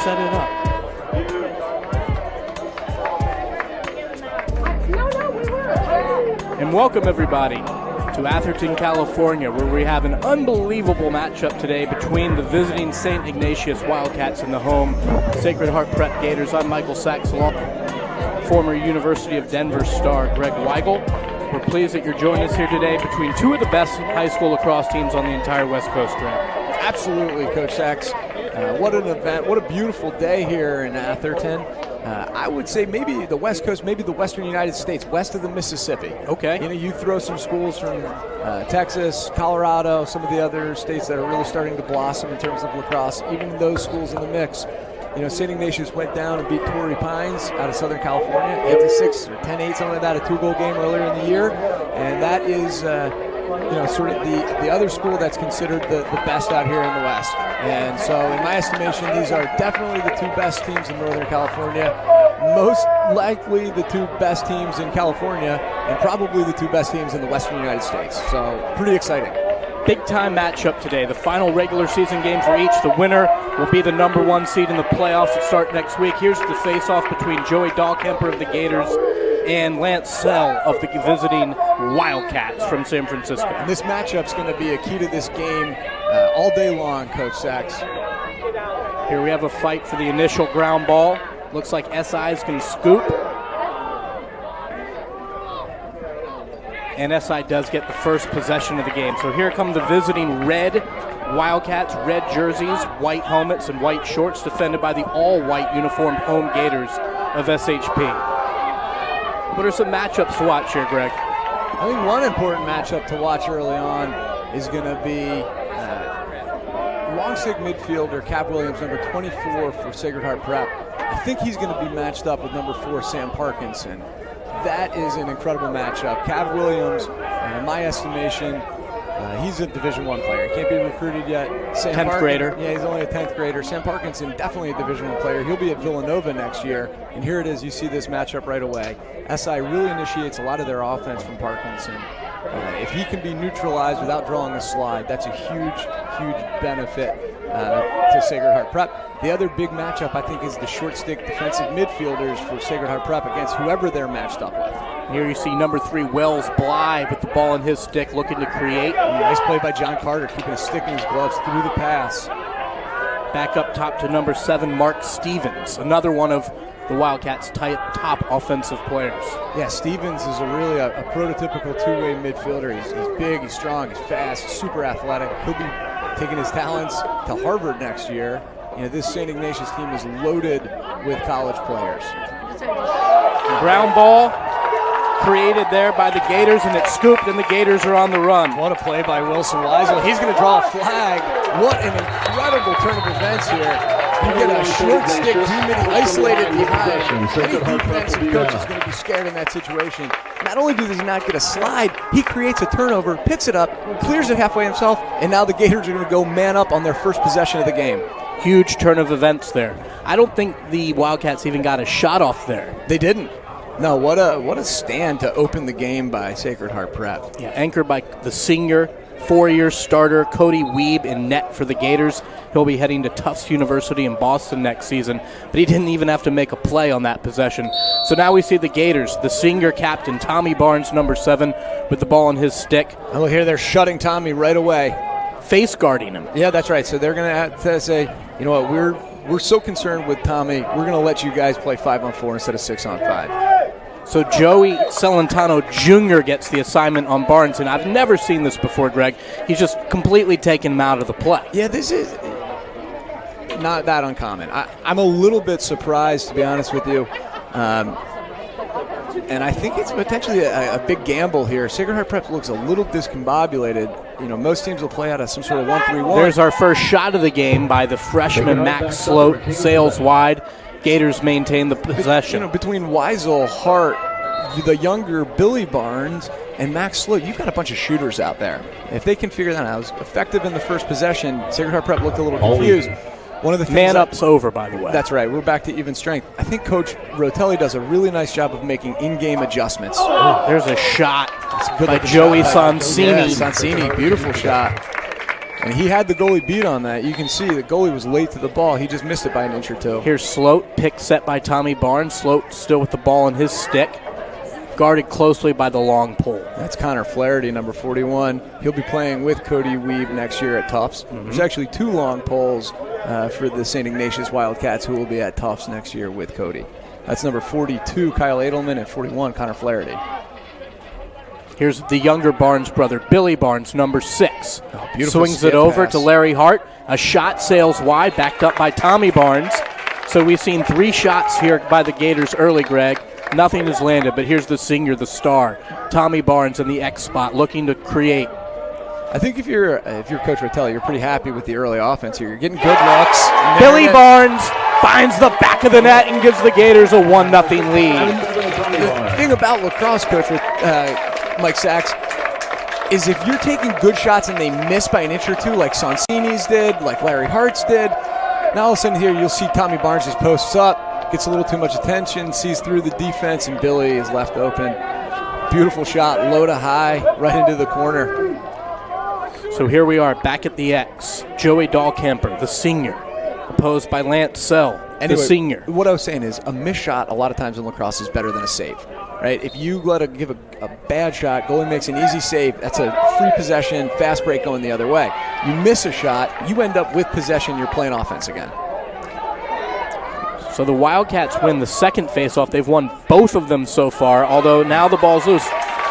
set it up. And welcome everybody to Atherton, California, where we have an unbelievable matchup today between the visiting St. Ignatius Wildcats and the home Sacred Heart Prep Gators. I'm Michael Sachs, along with former University of Denver star Greg Weigel. We're pleased that you're joining us here today between two of the best high school lacrosse teams on the entire West Coast, Greg. Absolutely, Coach Sachs. What an event. What a beautiful day here in Atherton. I would say maybe the West Coast, maybe the Western United States, west of the Mississippi. Okay. You know, you throw some schools from Texas, Colorado, some of the other states that are really starting to blossom in terms of lacrosse, even those schools in the mix. You know, St. Ignatius went down and beat Torrey Pines out of Southern California, 8-6 or 10-8, something like that, a 2-goal game earlier in the year. And that is, you know, sort of the other school that's considered the best out here in the West. And so in my estimation, these are definitely the two best teams in Northern California, most likely the two best teams in California, and probably the two best teams in the Western United States. So pretty exciting. Big time matchup today. The final regular season game for each. The winner will be the #1 seed in the playoffs that start next week. Here's the face-off between Joey Dahlkemper of the Gators and Lance Sell of the visiting Wildcats from San Francisco. And this matchup's going to be a key to this game all day long, Coach Sachs. Here we have a fight for the initial ground ball. Looks like SI's can scoop. And SI does get the first possession of the game. So here come the visiting red Wildcats, red jerseys, white helmets, and white shorts, defended by the all-white uniformed home Gators of SHP. What are some matchups to watch here, Greg? I think one important matchup to watch early on is going to be long stick midfielder Cap Williams, number 24 for Sacred Heart Prep. I think he's going to be matched up with number 4 Sam Parkinson. That is an incredible matchup. Cav Williams, in my estimation, he's a Division I player. He can't be recruited yet. 10th grader. Yeah, he's only a 10th grader. Sam Parkinson, definitely a Division I player. He'll be at Villanova next year. And here it is. You see this matchup right away. SI really initiates a lot of their offense from Parkinson. If he can be neutralized without drawing a slide, that's a huge, huge benefit to Sacred Heart Prep. The other big matchup, I think, is the short stick defensive midfielders for Sacred Heart Prep against whoever they're matched up with. Here you see number 3, Wells Bly, with the ball in his stick, looking to create. Nice play by John Carter, keeping his stick in his gloves through the pass. Back up top to number 7, Mark Stevens, another one of the Wildcats' top offensive players. Yeah, Stevens is really a prototypical two-way midfielder. He's big, he's strong, he's fast, super athletic. He'll be taking his talents to Harvard next year. You know, this St. Ignatius team is loaded with college players. Ground ball created there by the Gators, and it's scooped, and the Gators are on the run. What a play by Wilson Weisel. He's going to draw a flag. What an incredible turn of events here. You get a short stick demon isolated behind. Any defensive coach is going to be scared in that situation. Not only does he not get a slide, he creates a turnover, picks it up, clears it halfway himself, and now the Gators are going to go man up on their first possession of the game. Huge turn of events there. I don't think the Wildcats even got a shot off there. They didn't. No, what a stand to open the game by Sacred Heart Prep. Yeah, anchored by the senior, 4-year starter Cody Weeb in net for the Gators. He'll be heading to Tufts University in Boston next season, but he didn't even have to make a play on that possession. So now we see the Gators, the senior captain, Tommy Barnes, number 7, with the ball in his stick. And look here, they're shutting Tommy right away. Face guarding him. Yeah, that's right. So they're going to have to say, you know what, we're so concerned with Tommy, we're going to let you guys play 5-on-4 instead of 6-on-5. So Joey Celentano Jr. gets the assignment on Barnes, and I've never seen this before, Greg. He's just completely taken him out of the play. Yeah, this is not that uncommon. I'm a little bit surprised, to be honest with you. And I think it's potentially a big gamble here. Sacred Heart Prep looks a little discombobulated. You know, most teams will play out of some sort of 1-3-1. There's our first shot of the game by the freshman Max Sloat, sails wide. Gators maintain the possession. You know, between Weisel, Hart, the younger Billy Barnes, and Max Sloat, you've got a bunch of shooters out there. If they can figure that out, it was effective in the first possession. Sacred Heart Prep looked a little confused. One of the things man-up's over, by the way. That's right. We're back to even strength. I think Coach Rotelli does a really nice job of making in-game adjustments. Oh, there's a shot by Joey Sonsini. Yeah, Sonsini, beautiful shot. And he had the goalie beat on that. You can see the goalie was late to the ball. He just missed it by an inch or two. Here's Sloat, pick set by Tommy Barnes. Sloat still with the ball in his stick, guarded closely by the long pole. That's Connor Flaherty, number 41. He'll be playing with Cody Weeb next year at Tufts. There's actually 2 long poles for the St. Ignatius Wildcats who will be at Tufts next year with Cody. That's number 42, Kyle Edelman, and 41, Connor Flaherty. Here's the younger Barnes brother, Billy Barnes, number 6. Oh, beautiful. Swings it over to Larry Hart. A shot sails wide, backed up by Tommy Barnes. So we've seen 3 shots here by the Gators early, Greg. Nothing has landed, but here's the senior, the star, Tommy Barnes in the X spot, looking to create. I think if you're Coach Rotelli, you're pretty happy with the early offense here. You're getting good looks. Billy Barnes finds the back of the net and gives the Gators a 1-0 lead. The thing about lacrosse, Coach Mike Sachs, is if you're taking good shots and they miss by an inch or two, like Sonsini's did, like Larry Hart's did, now all of a sudden here you'll see Tommy Barnes just posts up, gets a little too much attention, sees through the defense, and Billy is left open. Beautiful shot, low to high, right into the corner. So here we are back at the X. Joey Dahlkemper, the senior, opposed by Lance Sell, the senior. What I was saying is a missed shot a lot of times in lacrosse is better than a save. Right? If you give a bad shot, goalie makes an easy save, that's a free possession, fast break going the other way. You miss a shot, you end up with possession, you're playing offense again. So the Wildcats win the second faceoff. They've won both of them so far, although now the ball's loose.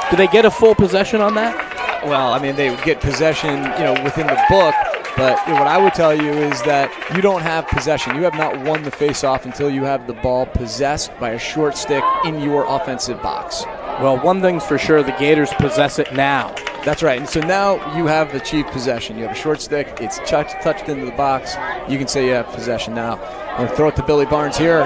Do they get a full possession on that? Well, I mean, they would get possession, within the book, but what I would tell you is that you don't have possession. You have not won the faceoff until you have the ball possessed by a short stick in your offensive box. Well, one thing's for sure, the Gators possess it now. That's right. And so now you have the chief possession. You have a short stick. It's touched into the box. You can say you have possession now. I'm going to throw it to Billy Barnes here.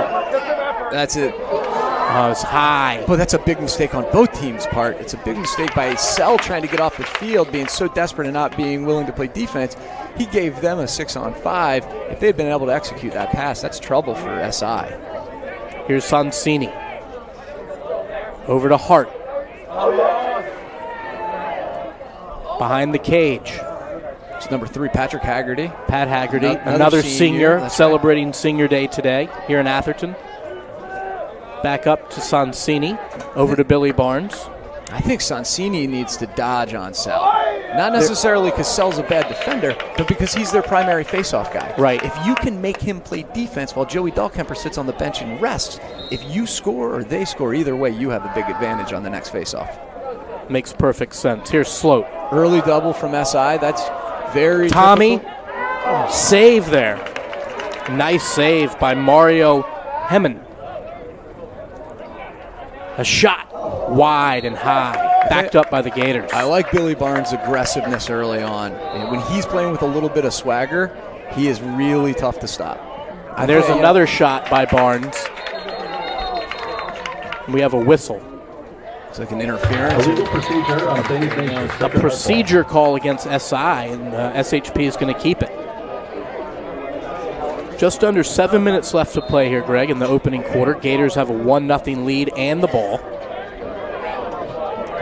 That's it. Oh, it's high. But that's a big mistake on both teams' part. It's a big mistake by Sell trying to get off the field, being so desperate and not being willing to play defense. He gave them a 6-on-5. If they had been able to execute that pass, that's trouble for SI. Here's Sonsini. Over to Hart. Behind the cage. It's number 3, Patrick Haggerty. Pat Haggerty, another senior celebrating Senior Day today here in Atherton. Back up to Sonsini, over to Billy Barnes. I think Sonsini needs to dodge on Sell. Not necessarily because Sell's a bad defender, but because he's their primary faceoff guy. Right. If you can make him play defense while Joey Dahlkemper sits on the bench and rests, if you score or they score, either way, you have a big advantage on the next faceoff. Makes perfect sense. Here's Sloat. Early double from SI. That's very Tommy, typical. Save there. Nice save by Mario Hemmen. A shot wide and high, backed up by the Gators. I like Billy Barnes' aggressiveness early on. And when he's playing with a little bit of swagger, he is really tough to stop. There's another shot by Barnes. We have a whistle. It's like an interference. A procedure call against SI, and SHP is going to keep it. Just under 7 minutes left to play here, Greg, in the opening quarter. Gators have a 1-0 lead and the ball.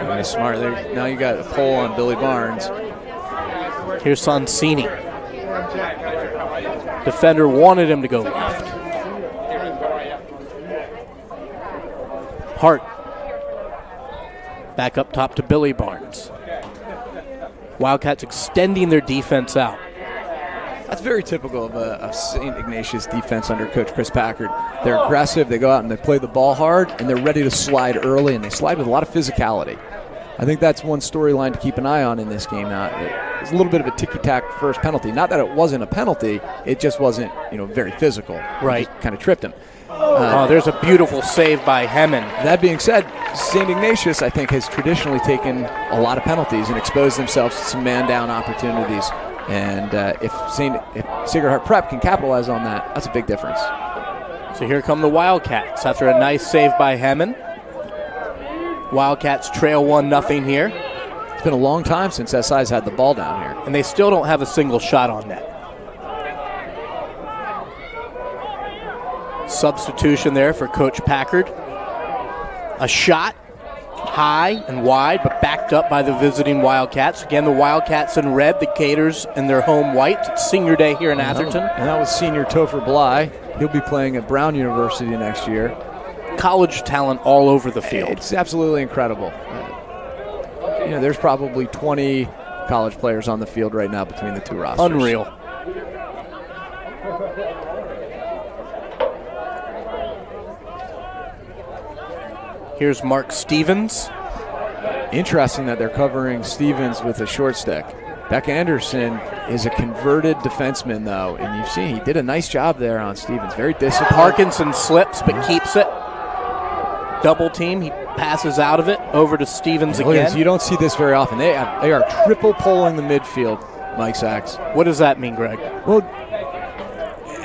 Very smart. Now you got a pull on Billy Barnes. Here's Sonsini. Defender wanted him to go left. Hart. Back up top to Billy Barnes. Wildcats extending their defense out. That's very typical of St. Ignatius defense under Coach Chris Packard. They're aggressive, they go out and they play the ball hard, and they're ready to slide early, and they slide with a lot of physicality. I think that's one storyline to keep an eye on in this game. It's a little bit of a ticky-tack first penalty. Not that it wasn't a penalty, it just wasn't very physical. Right. Kind of tripped him. There's a beautiful save by Hemmen. That being said, St. Ignatius, I think, has traditionally taken a lot of penalties and exposed themselves to some man-down opportunities. And if Sacred Heart Prep can capitalize on that, that's a big difference. So here come the Wildcats after a nice save by Hemmen. Wildcats trail 1-0 here. It's been a long time since SI's had the ball down here. And they still don't have a single shot on net. Substitution there for Coach Packard. A shot. High and wide, but backed up by the visiting Wildcats. Again, the Wildcats in red, the Gators in their home white. It's senior day here in Atherton. And that was senior Topher Bly. He'll be playing at Brown University next year. College talent all over the field. It's absolutely incredible. There's probably 20 college players on the field right now between the two rosters. Unreal. Here's Mark Stevens. Interesting that they're covering Stevens with a short stick. Beck Anderson is a converted defenseman, though, and you've seen he did a nice job there on Stevens. Very disciplined. Parkinson slips but keeps it. Double team. He passes out of it over to Stevens again. You don't see this very often. They are triple polling the midfield, Mike Sachs. What does that mean, Greg? Well,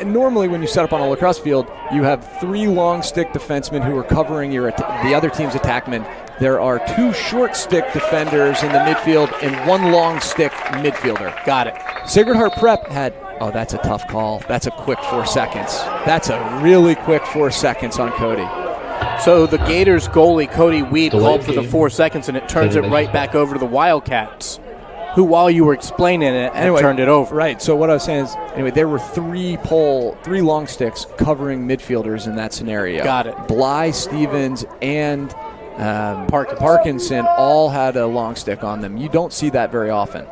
normally when you set up on a lacrosse field, you have 3 long stick defensemen who are covering the other team's attackmen. There are 2 short stick defenders in the midfield and 1 long stick midfielder. Got it. Sacred Heart Prep had, that's a tough call. That's a quick 4 seconds. That's a really quick 4 seconds on Cody. So the Gators goalie, Cody Weed, called for the 4 seconds, and it turns it right back over to the Wildcats, who, while you were explaining it, turned it over. Right. So what I was saying is, there were 3 long sticks covering midfielders in that scenario. Got it. Bly, Stevens, and Parkinson all had a long stick on them. You don't see that very often.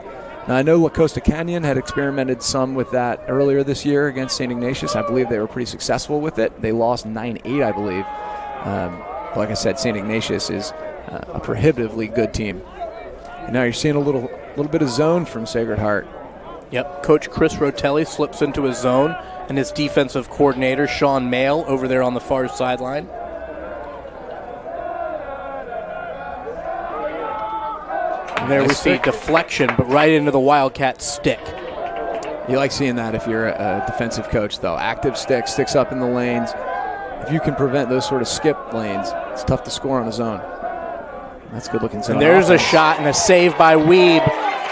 Now, I know La Costa Canyon had experimented some with that earlier this year against St. Ignatius. I believe they were pretty successful with it. They lost 9-8, I believe. Like I said, St. Ignatius is a prohibitively good team. And now you're seeing a little bit of zone from Sacred Heart. Yep. Coach Chris Rotelli slips into a zone, and his defensive coordinator, Sean Mayle, over there on the far sideline. And there we see deflection, but right into the Wildcat stick. You like seeing that if you're a defensive coach, though. Active stick, sticks up in the lanes. If you can prevent those sort of skip lanes, it's tough to score on a zone. That's good looking zone. And there's a shot and a save by Weeb,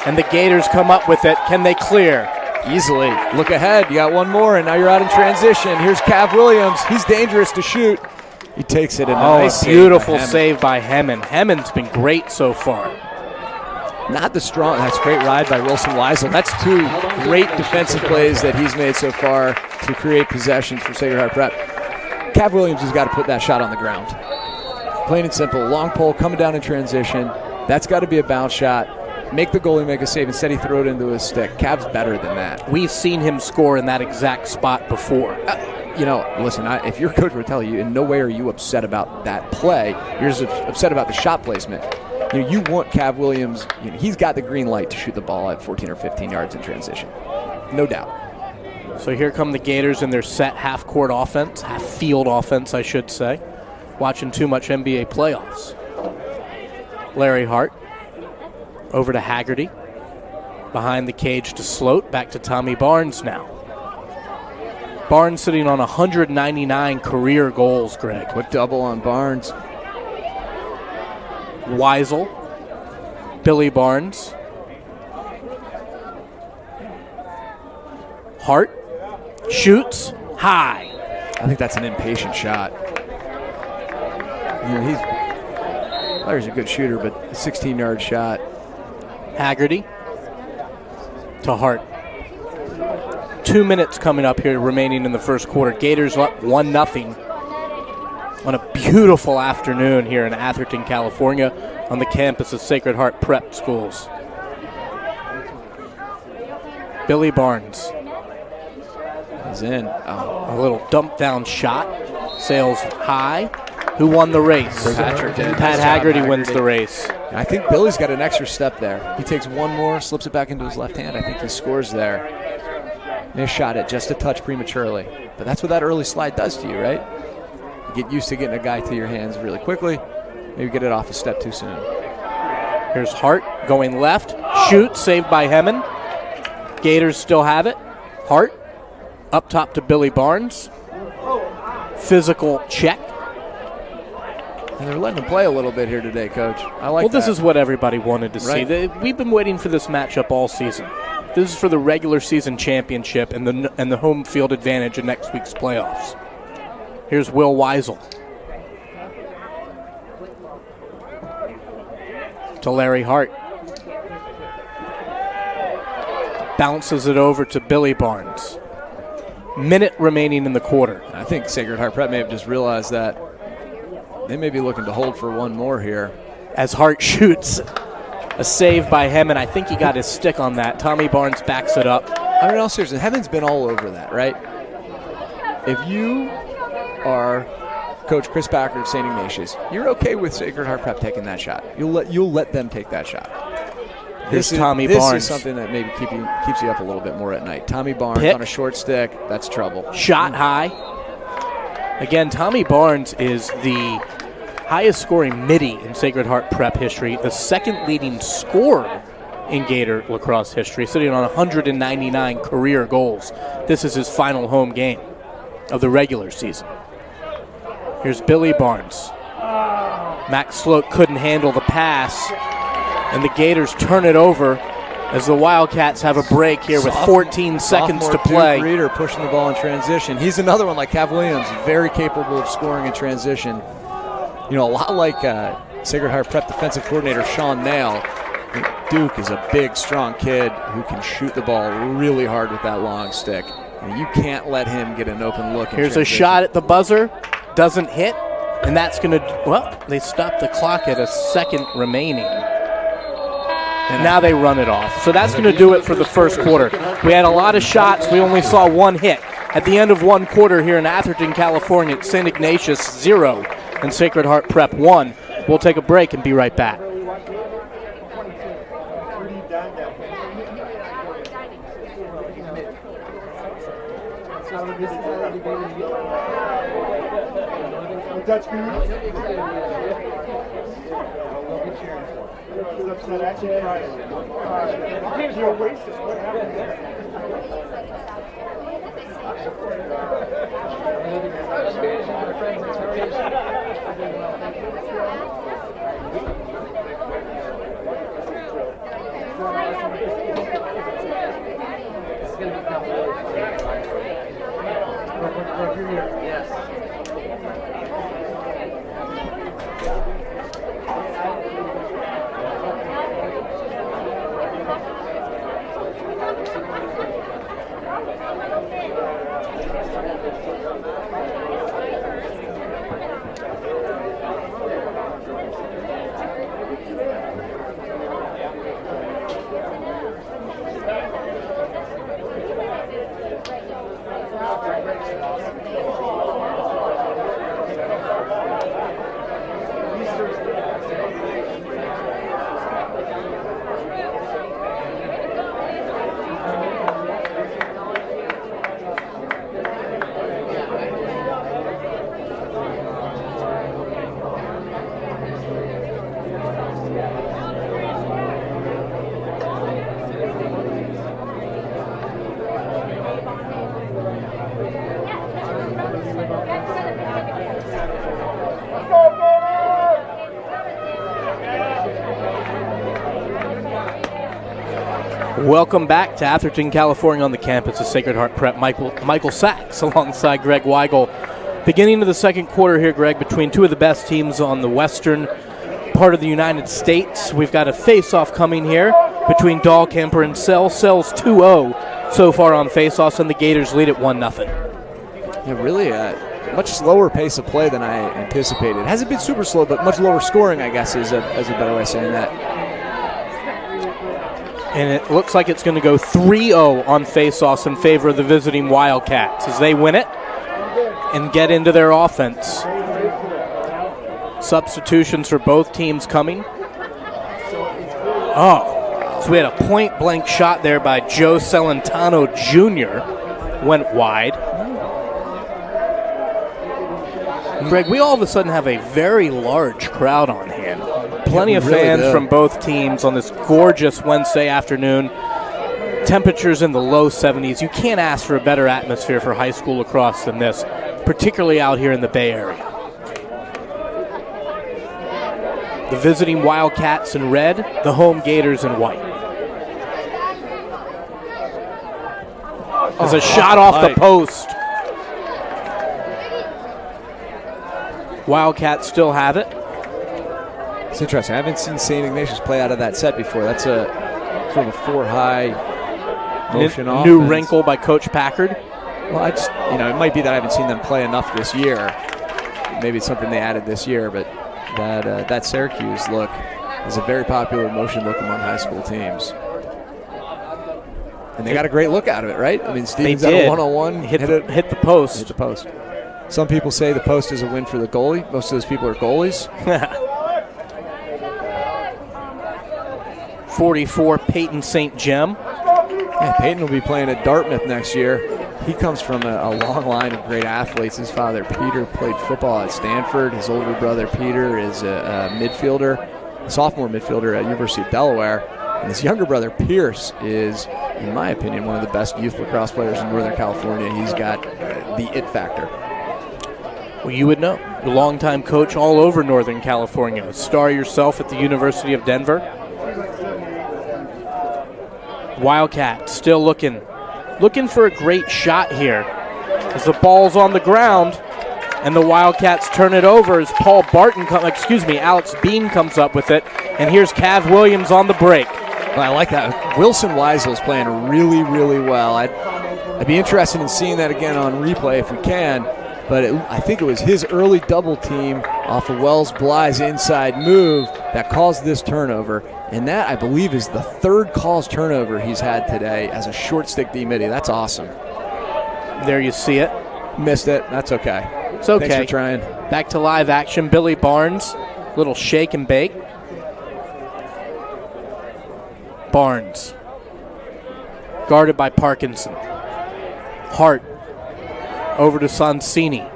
and the Gators come up with it. Can they clear? Easily. Look ahead. You got one more, and now you're out in transition. Here's Cav Williams. He's dangerous to shoot. He takes it. A beautiful save by Hemmen. Hemmen's been great so far. Not the strong. That's a great ride by Wilson Weisel. That's 2 great defensive plays that he's made so far to create possession for Sacred Heart Prep. Cav Williams has got to put that shot on the ground. Plain and simple. Long pole coming down in transition. That's got to be a bounce shot. Make the goalie make a save. Instead, he throw it into his stick. Cav's better than that. We've seen him score in that exact spot before. Listen, if your coach would tell you, in no way are you upset about that play. You're just upset about the shot placement. You want Cav Williams. He's got the green light to shoot the ball at 14 or 15 yards in transition. No doubt. So here come the Gators in their set half-court offense, half-field offense, I should say. Watching too much NBA playoffs. Larry Hart over to Haggerty. Behind the cage to Sloat. Back to Tommy Barnes now. Barnes sitting on 199 career goals, Greg. Quick double on Barnes. Weisel. Billy Barnes. Hart. Shoots. High. I think that's an impatient shot. Larry's a good shooter, but a 16-yard shot. Haggerty to Hart. 2 minutes coming up here remaining in the first quarter. Gators up 1-0 on a beautiful afternoon here in Atherton, California on the campus of Sacred Heart Prep Schools. Billy Barnes. He's in. A little dump down shot. Sails high. Who won the race? Patrick did. Pat Haggerty wins the race. I think Billy's got an extra step there. He takes one more, slips it back into his left hand. I think he scores there. May have shot it just a touch prematurely. But that's what that early slide does to you, right? You get used to getting a guy to your hands really quickly. Maybe get it off a step too soon. Here's Hart going left. Shoot, saved by Hemmen. Gators still have it. Hart up top to Billy Barnes. Physical check. And they're letting him play a little bit here today, Coach. I like that. Well, this is what everybody wanted to see. Right. We've been waiting for this matchup all season. This is for the regular season championship and the home field advantage in next week's playoffs. Here's Will Weisel. To Larry Hart. Bounces it over to Billy Barnes. Minute remaining in the quarter. I think Sacred Heart Prep may have just realized that they may be looking to hold for one more here. As Hart shoots a save by Hemmen. I think he got his stick on that. Tommy Barnes backs it up. I mean, all seriously, Hemmen's been all over that, right? If you are Coach Chris Backer of St. Ignatius, you're okay with Sacred Heart Prep taking that shot. You'll let them take that shot. Here's Tommy Barnes. This is something that maybe keeps you up a little bit more at night. Tommy Barnes Pick. On a short stick, that's trouble. Shot high. Again, Tommy Barnes is the highest scoring midi in Sacred Heart Prep history, the second leading scorer in Gator lacrosse history, sitting on 199 career goals. This is his final home game of the regular season. Here's Billy Barnes. Max Sloat couldn't handle the pass, and the Gators turn it over as the Wildcats have a break here with 14 seconds to play. Duke Reeder pushing the ball in transition. He's another one like Cav Williams, very capable of scoring in transition. A lot like Sacred Heart Prep defensive coordinator Sean Nail. Duke is a big, strong kid who can shoot the ball really hard with that long stick. And you can't let him get an open look. Here's a shot at the buzzer. Doesn't hit. And that's going to, they stopped the clock at a second remaining. And now they run it off. So that's going to do it for the first quarter. We had a lot of shots. We only saw one hit. At the end of one quarter here in Atherton, California, it's St. Ignatius 0 and Sacred Heart Prep 1. We'll take a break and be right back. Welcome back to Atherton, California on the campus of Sacred Heart Prep. Michael Sachs alongside Greg Weigel. Beginning of the second quarter here, Greg, between two of the best teams on the western part of the United States. We've got a face-off coming here between Dahlkemper and Sells. Sells 2-0 so far on face-offs, and the Gators lead at 1-0. Yeah, really much slower pace of play than I anticipated. It hasn't been super slow, but much lower scoring, I guess, is a better way of saying that. And it looks like it's going to go 3-0 on face-offs in favor of the visiting Wildcats as they win it and get into their offense. Substitutions for both teams coming. So we had a point-blank shot there by Joe Celentano Jr. Went wide. Greg, we all of a sudden have a very large crowd on hand. Plenty of fans from both teams on this gorgeous Wednesday afternoon. Temperatures in the low 70s. You can't ask for a better atmosphere for high school lacrosse than this, particularly out here in the Bay Area. The visiting Wildcats in red, the home Gators in white. There's a shot off the post. Wildcats still have it. It's interesting. I haven't seen St. Ignatius play out of that set before. That's a sort of a four-high motion offense. New wrinkle by Coach Packard. Well, it might be that I haven't seen them play enough this year. Maybe it's something they added this year, but that Syracuse look is a very popular motion look among high school teams. And they got a great look out of it, right? I mean, Stevens had a one-on-one. Hit the post. Hit the post. Some people say the post is a win for the goalie. Most of those people are goalies. 44, Peyton St. Jem. Yeah, Peyton will be playing at Dartmouth next year. He comes from a long line of great athletes. His father, Peter, played football at Stanford. His older brother, Peter, is a midfielder, a sophomore midfielder at University of Delaware. And his younger brother, Pierce, is, in my opinion, one of the best youth lacrosse players in Northern California. He's got the it factor. Well, you would know. You're a longtime coach all over Northern California. Star yourself at the University of Denver. Wildcat still looking for a great shot here as the ball's on the ground and the Wildcats turn it over as Alex Bean comes up with it, and here's Cav Williams on the break. Well, I like that. Wilson Weisel is playing really, really well. I'd be interested in seeing that again on replay if we can, but I think it was his early double team off of Wells Bly's inside move that caused this turnover. And that, I believe, is the third caused turnover he's had today as a short stick D-midi. That's awesome. There you see it. Missed it. That's okay. It's okay. Thanks for trying. Back to live action. Billy Barnes, little shake and bake. Barnes, guarded by Parkinson. Hart, over to Sonsini.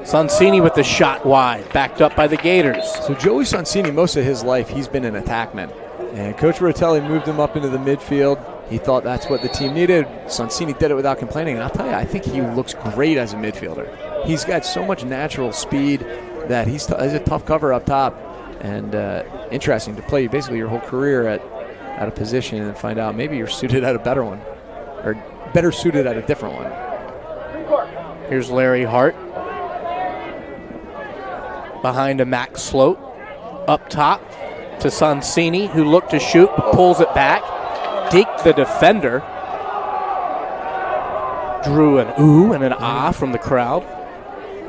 Sonsini with the shot wide, backed up by the Gators. So Joey Sonsini, most of his life, he's been an attackman. And Coach Rotelli moved him up into the midfield. He thought that's what the team needed. Sonsini did it without complaining. And I'll tell you, I think he looks great as a midfielder. He's got so much natural speed that he's a tough cover up top. And interesting to play basically your whole career at a position and find out maybe you're suited at a better one. Or better suited at a different one. Here's Larry Hart. Behind a Max Sloat. Up top to Sonsini, who looked to shoot, but pulls it back. Deke, the defender, drew an ooh and an ah from the crowd.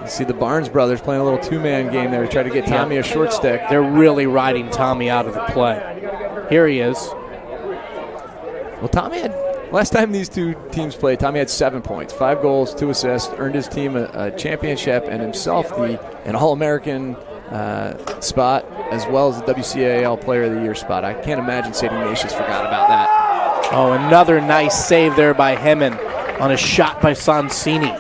You see the Barnes brothers playing a little two-man game there to try to get Tommy a short stick. They're really riding Tommy out of the play. Here he is. Well, Tommy had, last time these two teams played, Tommy had 7 points, 5 goals, 2 assists, earned his team a championship and himself an All-American spot, as well as the WCAL Player of the Year spot. I can't imagine St. Ignatius forgot about that. Oh, another nice save there by Hemmen on a shot by Sonsini.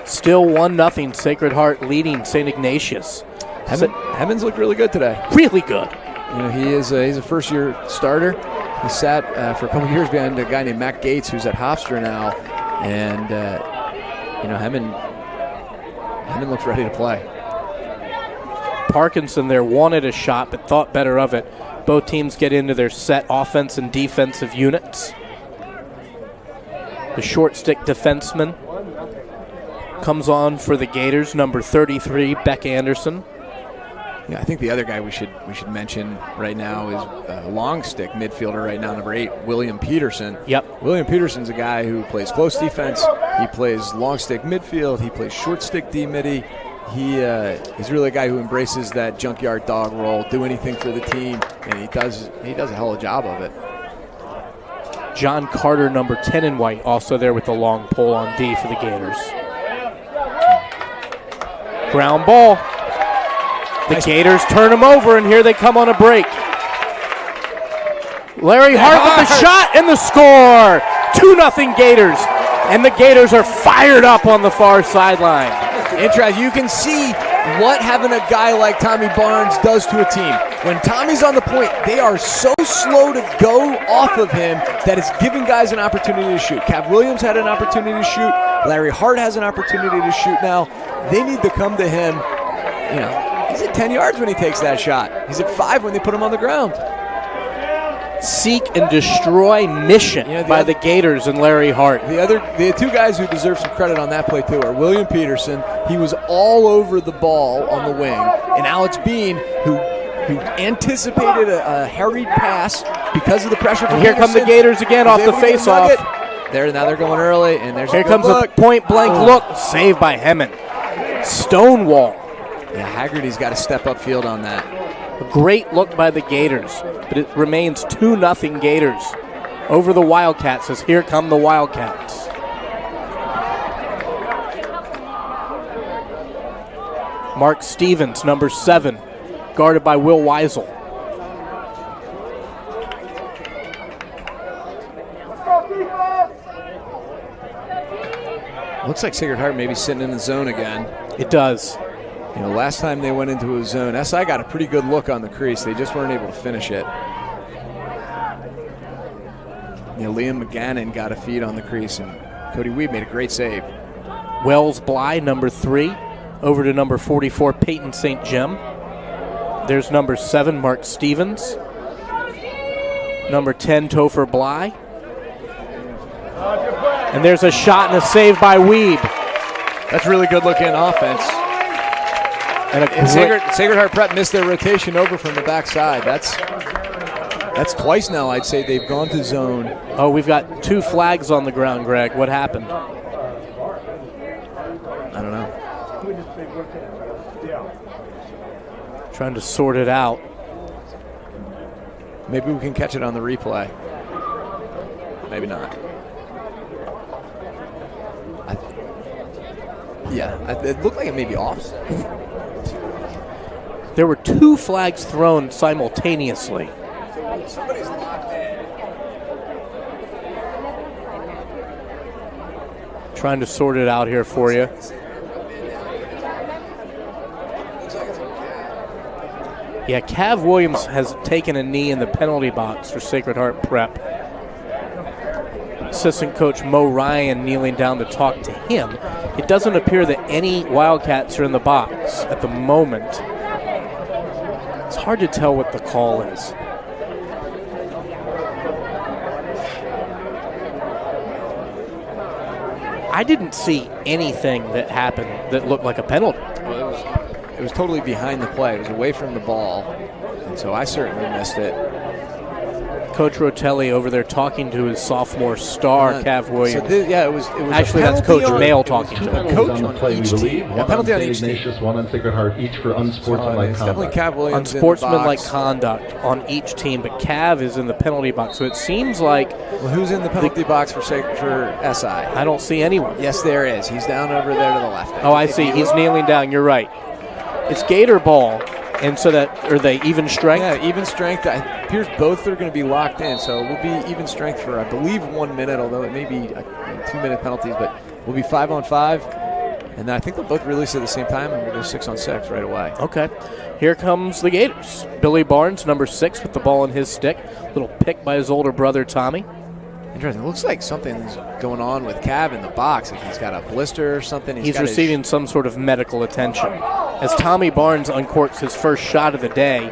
Still 1-0, Sacred Heart leading St. Ignatius. Hemmen's looked really good today. Really good. You know, he's a first-year starter. He sat for a couple years behind a guy named Matt Gates, who's at Hofstra now, and Hemmen looks ready to play. Parkinson there wanted a shot but thought better of it. Both teams get into their set offense and defensive units. The short stick defenseman comes on for the Gators, number 33, Beck Anderson. Yeah, I think the other guy we should mention right now is long stick midfielder right now, number 8, William Peterson. Yep. William Peterson's a guy who plays close defense. He plays long stick midfield. He plays short stick D-midi. He's really a guy who embraces that junkyard dog role, do anything for the team, and he does a hell of a job of it. John Carter, number 10 in white, also there with the long pole on D for the Gators. Ground ball. The Gators turn them over, and here they come on a break. Larry Hart with the shot and the score. 2-0 Gators, and the Gators are fired up on the far sideline. Interesting. You can see what having a guy like Tommy Barnes does to a team. When Tommy's on the point, they are so slow to go off of him that it's giving guys an opportunity to shoot. Cav Williams had an opportunity to shoot. Larry Hart has an opportunity to shoot now. They need to come to him. You know, he's at 10 yards when he takes that shot. He's at 5 when they put him on the ground. Seek and destroy mission by the Gators and Larry Hart. The two guys who deserve some credit on that play too are William Peterson. He was all over the ball on the wing, and Alex Bean, who anticipated a hurried pass because of the pressure from Here come the Gators again off the face-off. Now they're going early, and there's here comes a point-blank look, saved by Hemmon. Stonewall. Yeah, Haggerty's got to step up field on that. A great look by the Gators, but it remains 2-0 Gators over the Wildcats as here come the Wildcats. Mark Stevens, number 7, guarded by Will Weisel. Looks like Sacred Heart may be sitting in the zone again. It does. You know, last time they went into a zone, SI got a pretty good look on the crease. They just weren't able to finish it. You know, Liam McGannon got a feed on the crease, and Cody Weed made a great save. Wells Bly, number 3, over to number 44, Peyton St. Jem. There's number 7, Mark Stevens. Number 10, Topher Bly. And there's a shot and a save by Weed. That's really good looking offense. And Sacred Heart Prep missed their rotation over from the backside. That's twice now, I'd say, they've gone to zone. Oh, we've got 2 flags on the ground, Greg. What happened? I don't know. Trying to sort it out. Maybe we can catch it on the replay. Maybe not. It looked like it may be off. There were 2 flags thrown simultaneously. Somebody's locked in. Trying to sort it out here for you. Yeah, Cav Williams has taken a knee in the penalty box for Sacred Heart Prep. Assistant coach Mo Ryan kneeling down to talk to him. It doesn't appear that any Wildcats are in the box at the moment. It's hard to tell what the call is. I didn't see anything that happened that looked like a penalty. Well, it was totally behind the play. It was away from the ball, and so I certainly missed it. Coach Rotelli over there talking to his sophomore star, Cav Williams. So it was actually, that's Coach Mail talking to him. Coach on each team. One penalty on each Ignatius, team. One on Sacred Heart, each for unsportsmanlike conduct. Cav Williams unsportsmanlike conduct on each team, but Cav is in the penalty box. So it seems like. Well, who's in the penalty box for SI? I don't see anyone. Yes, there is. He's down over there to the left. Oh, I see. He's kneeling down. You're right. It's Gator ball. And so are they even strength? Yeah, even strength. It appears both are going to be locked in, so we'll be even strength for, I believe, 1 minute, although it may be 2-minute penalties, but we'll be 5-on-5. And then I think they'll both release at the same time, and we'll go 6-on-6 right away. Okay. Here comes the Gators. Billy Barnes, number 6, with the ball in his stick. Little pick by his older brother, Tommy. Interesting. It looks like something's going on with Cav in the box. Like he's got a blister or something. He's receiving some sort of medical attention. As Tommy Barnes uncorks his first shot of the day,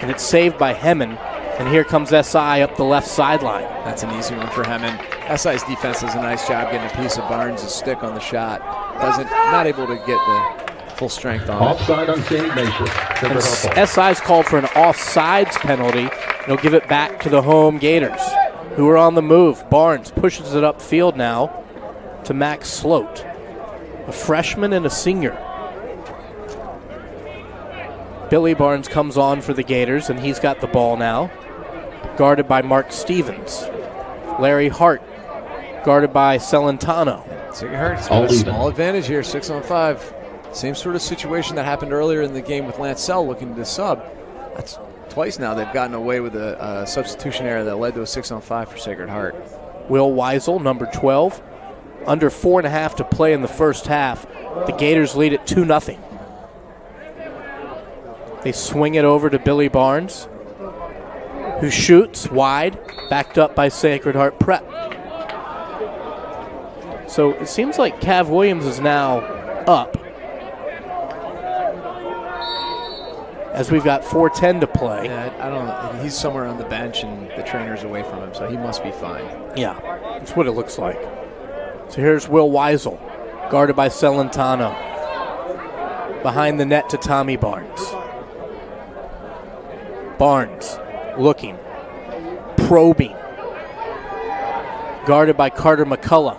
and it's saved by Hemmon. And here comes SI up the left sideline. That's an easy one for Hemmon. SI's defense does a nice job getting a piece of Barnes' stick on the shot. Not able to get the full strength on it. Offside on St. Ignatius. SI's called for an offsides penalty. They'll give it back to the home Gators, who are on the move. Barnes pushes it upfield now to Max Sloat, a freshman and a senior. Billy Barnes comes on for the Gators, and he's got the ball now, guarded by Mark Stevens. Larry Hart, guarded by Celentano. Sacred Heart's got a small advantage here, 6-on-5. Same sort of situation that happened earlier in the game with Lance Sell looking to sub. That's twice now they've gotten away with a substitution error that led to a 6-on-5 for Sacred Heart. Will Weisel, number 12. Under 4.5 to play in the first half. The Gators lead at 2-0. They swing it over to Billy Barnes, who shoots wide, backed up by Sacred Heart Prep. So it seems like Cav Williams is now up, as we've got 4:10 to play. Yeah, I don't. He's somewhere on the bench, and the trainer's away from him, so he must be fine. Yeah, that's what it looks like. So here's Will Weisel, guarded by Celentano. Behind the net to Tommy Barnes. Barnes looking, probing, guarded by Carter McCullough.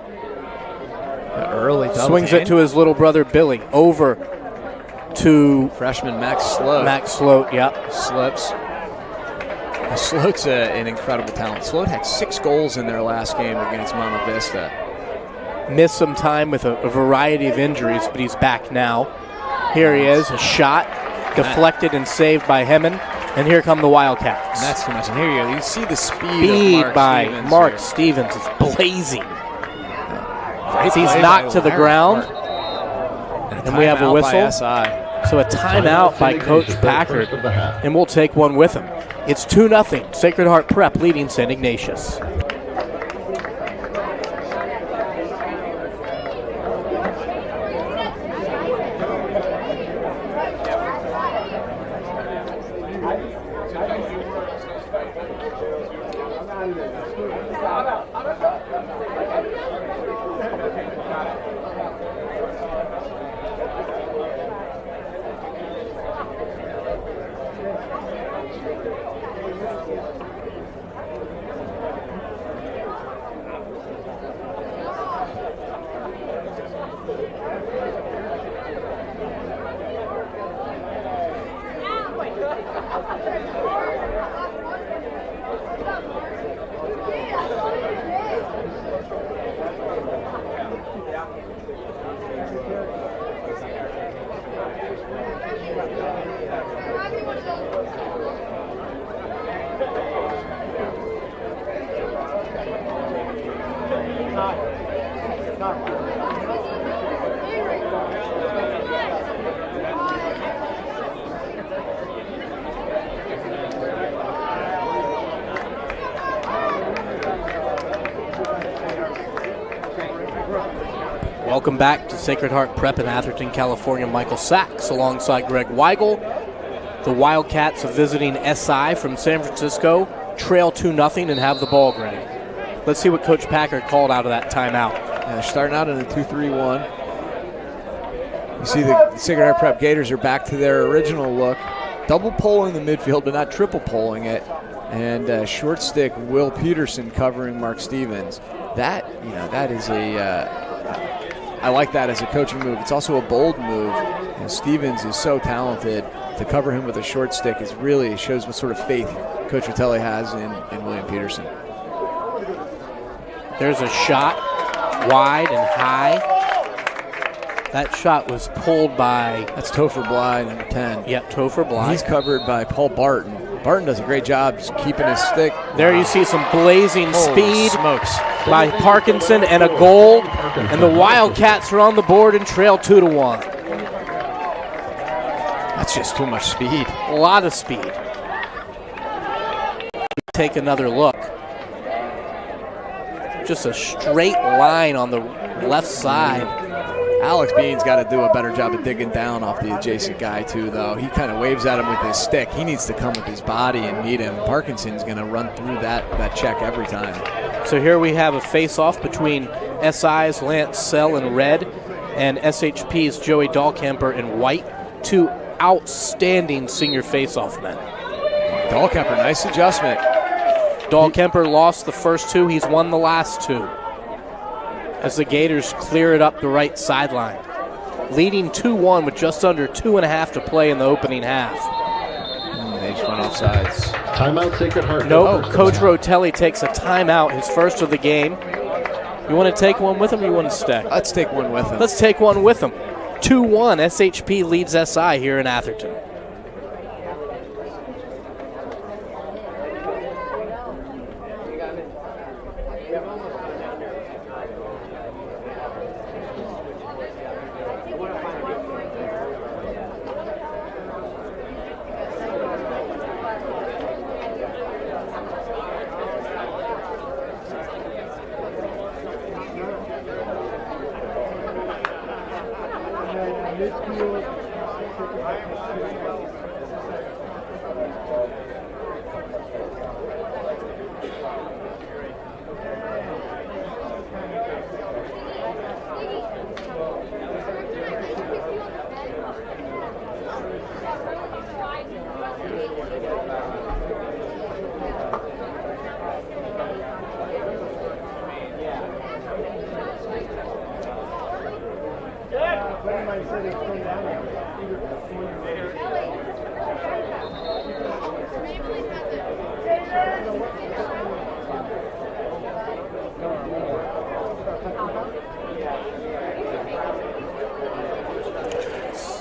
Early swings it to his little brother Billy, over to freshman Max Sloat. Max Sloat, yep. Slips. Sloat's an incredible talent. Sloat had 6 goals in their last game against Monte Vista. Missed some time with a variety of injuries, but he's back now. Here he is, a shot, deflected and saved by Hemmon. And here come the Wildcats. And that's too much. And here you go. You see the speed of Mark Stevens is blazing. He's knocked to the ground. And we have a whistle. So a timeout by Coach Packard. And we'll take one with him. It's 2-0. Sacred Heart Prep leading St. Ignatius. Welcome back to Sacred Heart Prep in Atherton, California. Michael Sachs alongside Greg Weigel. The Wildcats are visiting SI from San Francisco, trail 2-0 and have the ball, Greg. Let's see what Coach Packard called out of that timeout. Yeah, they're starting out in a 2-3-1. You see the Sacred Heart Prep Gators are back to their original look. Double polling the midfield, but not triple polling it. And short stick Will Peterson covering Mark Stevens. That is I like that as a coaching move. It's also a bold move. Stevens is so talented. To cover him with a short stick is really shows what sort of faith Coach Vitelli has in William Peterson. There's a shot wide and high. That shot was pulled by... That's Topher Bly, number 10. Yep, Topher Bly. He's covered by Paul Barton. Barton does a great job just keeping his stick. There you see some blazing speed smokes by Parkinson and a goal. And the Wildcats are on the board and trail 2-1. That's just too much speed. A lot of speed. Take another look. Just a straight line on the left side. Alex Bean's got to do a better job of digging down off the adjacent guy, too, though. He kind of waves at him with his stick. He needs to come with his body and meet him. Parkinson's going to run through that check every time. So here we have a face-off between SI's Lance Sell in red and SHP's Joey Dahlkemper in white. Two outstanding senior face-off men. Dahlkemper, nice adjustment. Dahlkemper lost the first two. He's won the last two, as the Gators clear it up the right sideline. Leading 2-1 with just under 2.5 to play in the opening half. They just went offsides. Timeout, Sacred Heart. Nope, Coach Rotelli takes a timeout, his first of the game. You want to take one with him or you want to stay? Let's take one with him. Let's take one with him. 2-1, SHP leads SI here in Atherton.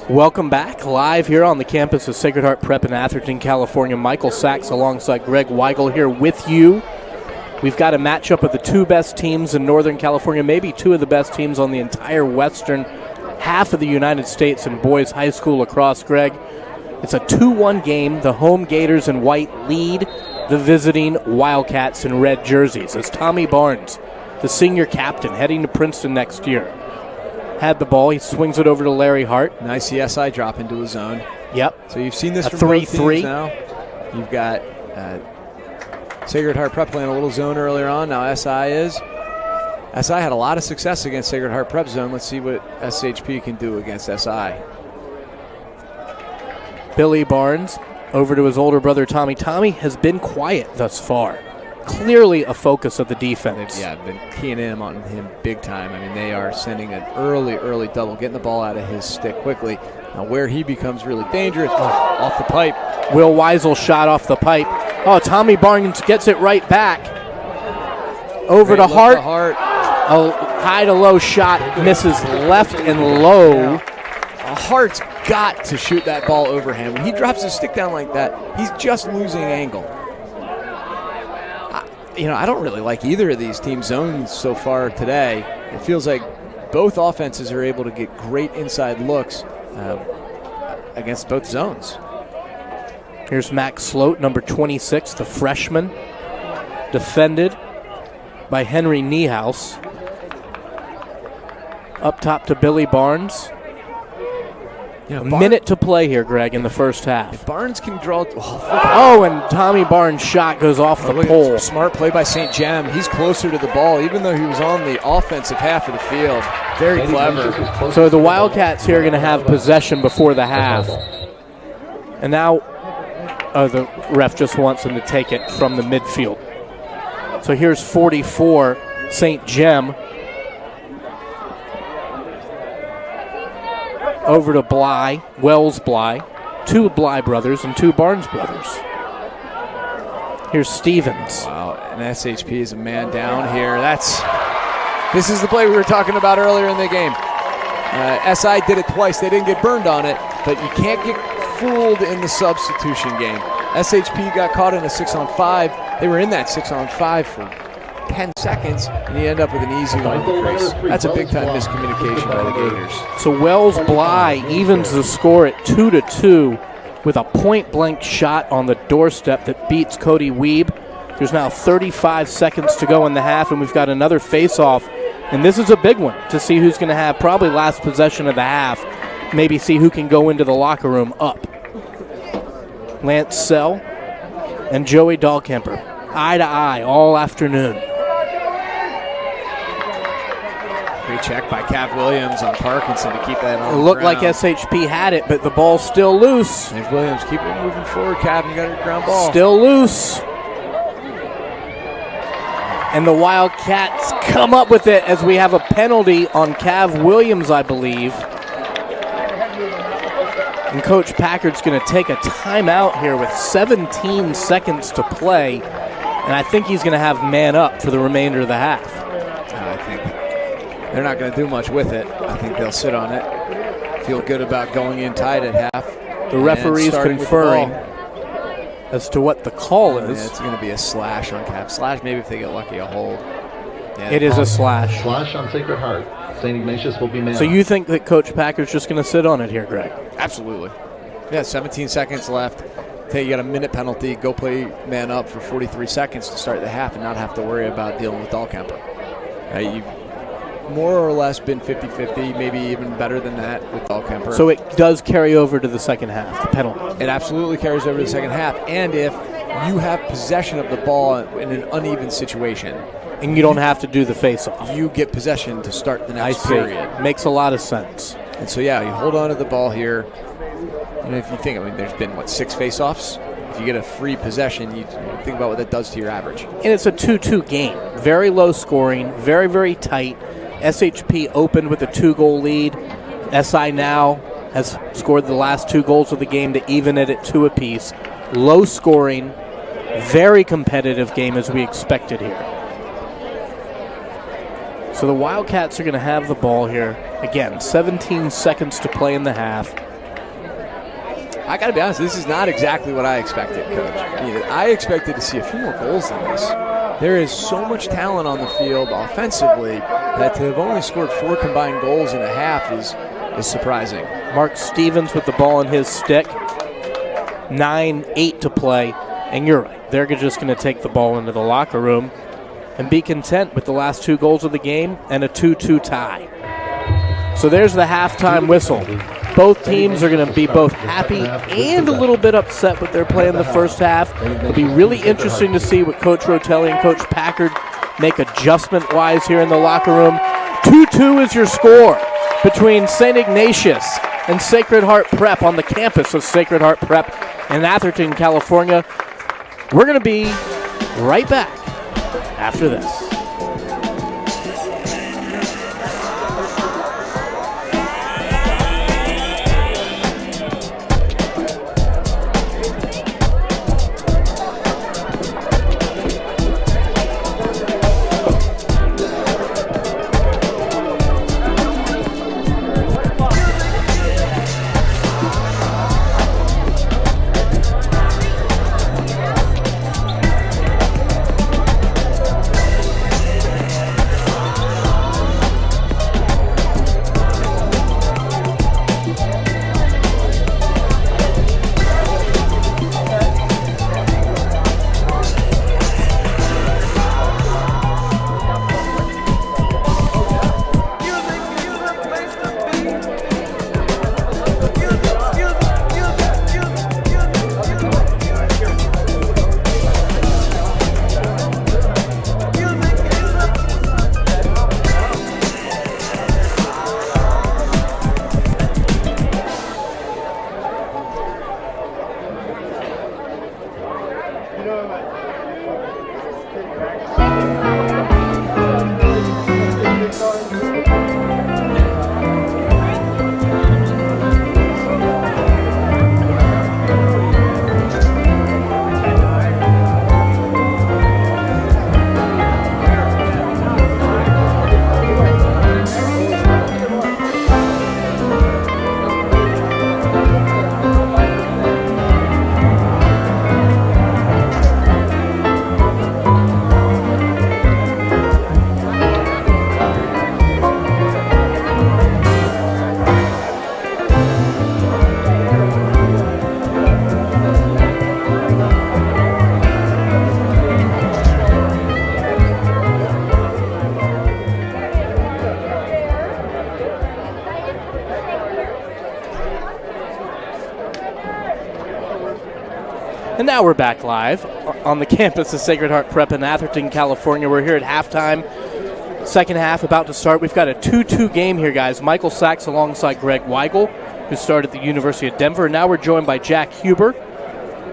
Welcome back, live here on the campus of Sacred Heart Prep in Atherton, California. Michael Sachs alongside Greg Weigel here with you. We've got a matchup of the two best teams in Northern California, maybe two of the best teams on the entire western half of the United States in boys high school lacrosse, Greg. It's a 2-1 game. The home Gators in white lead the visiting Wildcats in red jerseys. As Tommy Barnes, the senior captain, heading to Princeton next year, had the ball. He swings it over to Larry Hart. Nice CSI drop into a zone. Yep. So you've seen this a from both 3-3 teams now. You've got Sacred Heart Prep playing a little zone earlier on. Now SI had a lot of success against Sacred Heart Prep zone. Let's see what SHP can do against SI. Billy Barnes over to his older brother Tommy. Tommy has been quiet thus far. Clearly a focus of the defense. Yeah, been keying in on him big time. I mean, they are sending an early double, getting the ball out of his stick quickly. Now where he becomes really dangerous, off the pipe. Will Weisel shot off the pipe. Oh, Tommy Barnes gets it right back. Over to Hart. A high to low shot, misses left and low. Yeah. Hart's got to shoot that ball overhand. When he drops his stick down like that, he's just losing angle. I don't really like either of these team zones so far today. It feels like both offenses are able to get great inside looks against both zones. Here's Max Sloat, number 26, the freshman, defended by Henry Niehaus. Up top to Billy Barnes. A minute to play here, Greg, in the first half. If Barnes can draw. And Tommy Barnes' shot goes off the pole. Smart play by St. Jem. He's closer to the ball, even though he was on the offensive half of the field. Very clever. So the Wildcats here are going to have possession before the half. And now the ref just wants them to take it from the midfield. So here's 44, St. Jem. Over to Bly, Wells Bly, two Bly brothers and two Barnes brothers. Here's Stevens. Wow, and SHP is a man down here. This is the play we were talking about earlier in the game. SI did it twice. They didn't get burned on it, but you can't get fooled in the substitution game. SHP got caught in a 6-on-5. They were in that 6-on-5 for 10 seconds, and you end up with an easy one increase. That's a big-time miscommunication by the Gators. So Wells Bly evens the score at 2-2 with a point-blank shot on the doorstep that beats Cody Weeb. There's now 35 seconds to go in the half, and we've got another face-off And this is a big one to see who's going to have probably last possession of the half. Maybe see who can go into the locker room up. Lance Sell and Joey Dahlkemper, eye to eye all afternoon. Great check by Cav Williams on Parkinson to keep that on It the looked ground. like SHP had it, but the ball's still loose. James Williams, keep it moving forward, Cav. You got a ground ball. Still loose. And the Wildcats come up with it as we have a penalty on Cav Williams, I believe. And Coach Packard's going to take a timeout here with 17 seconds to play. And I think he's going to have man up for the remainder of the half. I think they're not going to do much with it. I think they'll sit on it. Feel good about going in tied at half. The referee's conferring as to what the call is. Yeah, it's going to be a slash on Cav. Slash, maybe if they get lucky, a hold. Yeah, it is a slash. Slash on Sacred Heart. St. Ignatius will be man. So you think that Coach Packard's just going to sit on it here, Greg? Absolutely. Yeah, 17 seconds left. Okay, you got a minute penalty. Go play man up for 43 seconds to start the half and not have to worry about dealing with Dahlkemper. You've more or less been 50-50, maybe even better than that with Dahlkemper. So it does carry over to the second half, the penalty. It absolutely carries over to the second half. And if you have possession of the ball in an uneven situation, and you don't have to do the face-off, you get possession to start the next period. Makes a lot of sense. And so, yeah, you hold on to the ball here. And if you think, there's been, 6 face-offs? If you get a free possession, you think about what that does to your average. And it's a 2-2 game. Very low scoring, very, very tight. SHP opened with a 2-goal lead. SI now has scored the last 2 goals of the game to even it at 2 apiece. Low scoring, very competitive game as we expected here. So the Wildcats are going to have the ball here. Again, 17 seconds to play in the half. I got to be honest, this is not exactly what I expected, Coach. I expected to see a few more goals than this. There is so much talent on the field offensively that to have only scored 4 combined goals in a half is surprising. Mark Stevens with the ball in his stick. 9-8 to play. And you're right, they're just going to take the ball into the locker room and be content with the last 2 goals of the game and a 2-2 tie. So there's the halftime whistle. Both teams are going to be both happy and a little bit upset with their play in the first half. It'll be really interesting to see what Coach Rotelli and Coach Packard make adjustment-wise here in the locker room. 2-2 is your score between St. Ignatius and Sacred Heart Prep on the campus of Sacred Heart Prep in Atherton, California. We're going to be right back after this. And now we're back live on the campus of Sacred Heart Prep in Atherton, California. We're here at halftime. Second half about to start. We've got a 2-2 game here, guys. Michael Sachs alongside Greg Weigel, who started at the University of Denver. Now we're joined by Jack Huber,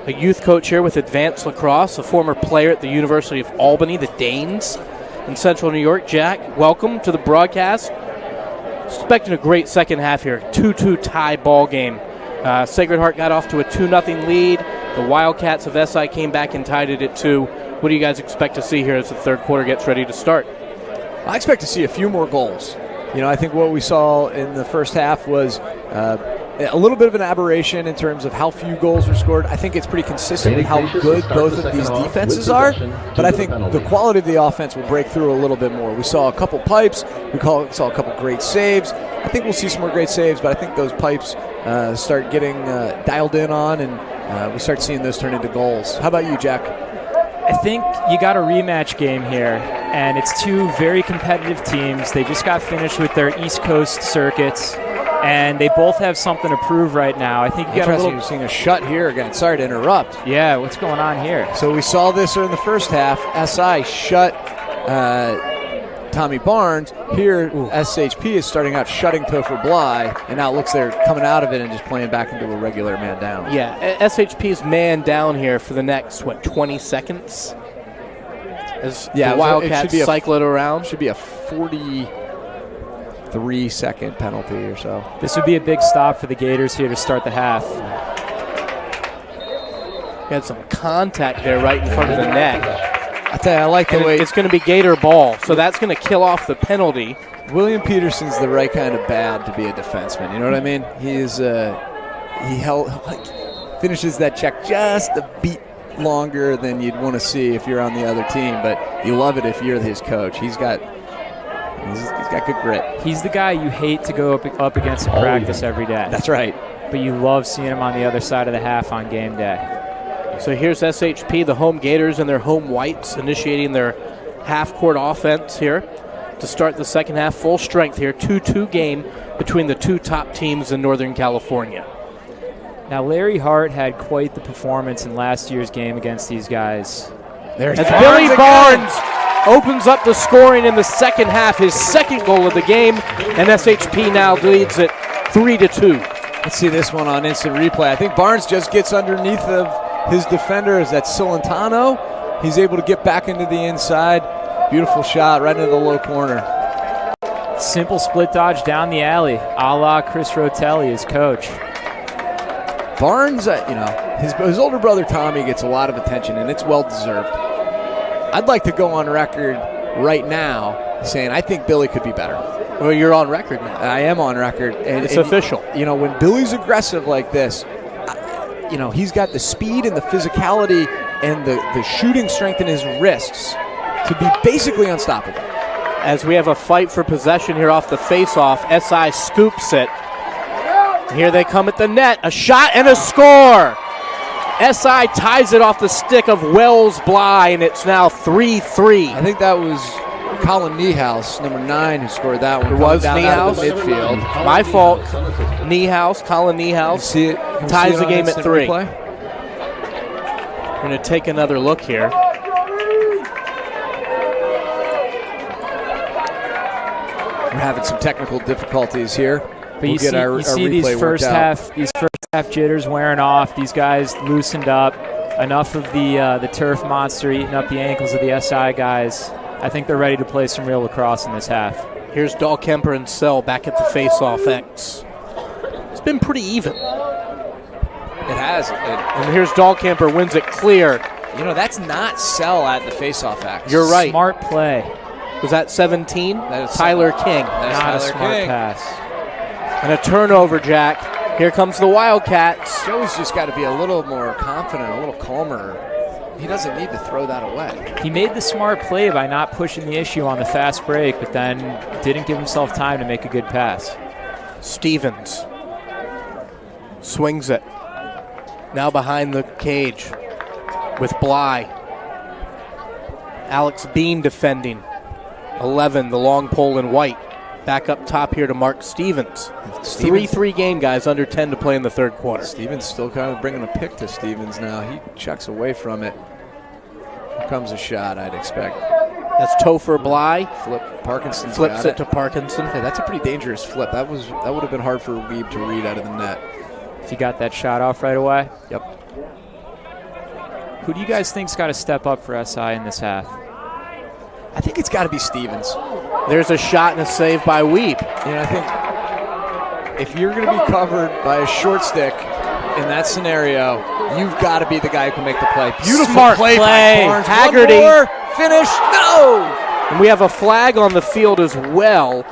a youth coach here with Advanced Lacrosse, a former player at the University of Albany, the Danes, in Central New York. Jack, welcome to the broadcast. Expecting a great second half here. 2-2 tie ball game. Sacred Heart got off to a 2-0 lead. The Wildcats of SI came back and tied it at 2. What do you guys expect to see here as the third quarter gets ready to start? I expect to see a few more goals. I think what we saw in the first half was a little bit of an aberration in terms of how few goals were scored. I think it's pretty consistent with how good both of these defenses are, but I think the quality of the offense will break through a little bit more. We saw a couple pipes. We saw a couple great saves. I think we'll see some more great saves, but I think those pipes start getting dialed in on, and we start seeing those turn into goals. How about you, Jack? I think you got a rematch game here, and it's two very competitive teams. They just got finished with their East Coast circuits, and they both have something to prove right now. I think you got a little. You're seeing a shut here again. Sorry to interrupt. Yeah, what's going on here? So we saw this in the first half. SI shut Tommy Barnes. Here, SHP is starting out shutting Topher Bly, and now it looks they're coming out of it and just playing back into a regular man down. Yeah, SHP's man down here for the next, 20 seconds? As the Wildcats cycle it around? Should be a 43-second penalty or so. This would be a big stop for the Gators here to start the half. You had some contact there right in front of the net. I tell you, I like the way it's going to be Gator ball, so that's going to kill off the penalty. William Peterson's the right kind of bad to be a defenseman. You know what I mean? He finishes that check just a beat longer than you'd want to see if you're on the other team, but you love it if you're his coach. He's got good grit. He's the guy you hate to go up against in practice every day. That's right. But you love seeing him on the other side of the half on game day. So here's SHP, the home Gators and their home whites, initiating their half-court offense here to start the second half. Full strength here, 2-2 game between the two top teams in Northern California. Now, Larry Hart had quite the performance in last year's game against these guys. As Billy Barnes opens up the scoring in the second half, his second goal of the game, and SHP now leads it 3-2. Let's see this one on instant replay. I think Barnes just gets underneath of his defender. Is that Cilentano? He's able to get back into the inside. Beautiful shot right into the low corner. Simple split dodge down the alley, a la Chris Rotelli, his coach. Barnes, his older brother Tommy gets a lot of attention, and it's well-deserved. I'd like to go on record right now saying I think Billy could be better. Well, you're on record now. I am on record. It's official. When Billy's aggressive like this, he's got the speed and the physicality and the shooting strength in his wrists to be basically unstoppable. As we have a fight for possession here off the face-off, SI scoops it. Here they come at the net. A shot and a score. SI ties it off the stick of Wells Bly, and it's now 3-3. I think that was Colin Niehaus, number 9, who scored that one. It was Niehaus. Midfield. My fault. Colin Niehaus ties the game at 3. We're going to take another look here. We're having some technical difficulties here. But you see these first half jitters wearing off. These guys loosened up. Enough of the turf monster eating up the ankles of the SI guys. I think they're ready to play some real lacrosse in this half. Here's Dahlkemper and Sell back at the face-off X. It's been pretty even. It has. And here's Dahlkemper, wins it clear. That's not Sell at the face-off X. You're right. Smart play. Was that 17? That is Tyler King. Not a smart pass. And a turnover, Jack. Here comes the Wildcats. Joey's just got to be a little more confident, a little calmer. He doesn't need to throw that away. He made the smart play by not pushing the issue on the fast break, but then didn't give himself time to make a good pass. Stevens swings it. Now behind the cage with Bly. Alex Bean defending. 11, the long pole in white. Back up top here to Mark Stevens. 3-3 game, guys, under 10 to play in the third quarter. Stevens still kind of bringing a pick to Stevens now. He checks away from it. Here comes a shot, I'd expect. That's Topher Bly. Flip. Parkinson flips it to Parkinson. Yeah, that's a pretty dangerous flip. That would have been hard for Weeb to read out of the net. If you got that shot off right away. Yep. Who do you guys think's got to step up for SI in this half? I think it's got to be Stevens. There's a shot and a save by Weeb. And I think if you're going to be covered by a short stick in that scenario, you've got to be the guy who can make the play. Beautiful Smart play by Barnes. Haggerty. One more. Finish. No! And we have a flag on the field as well,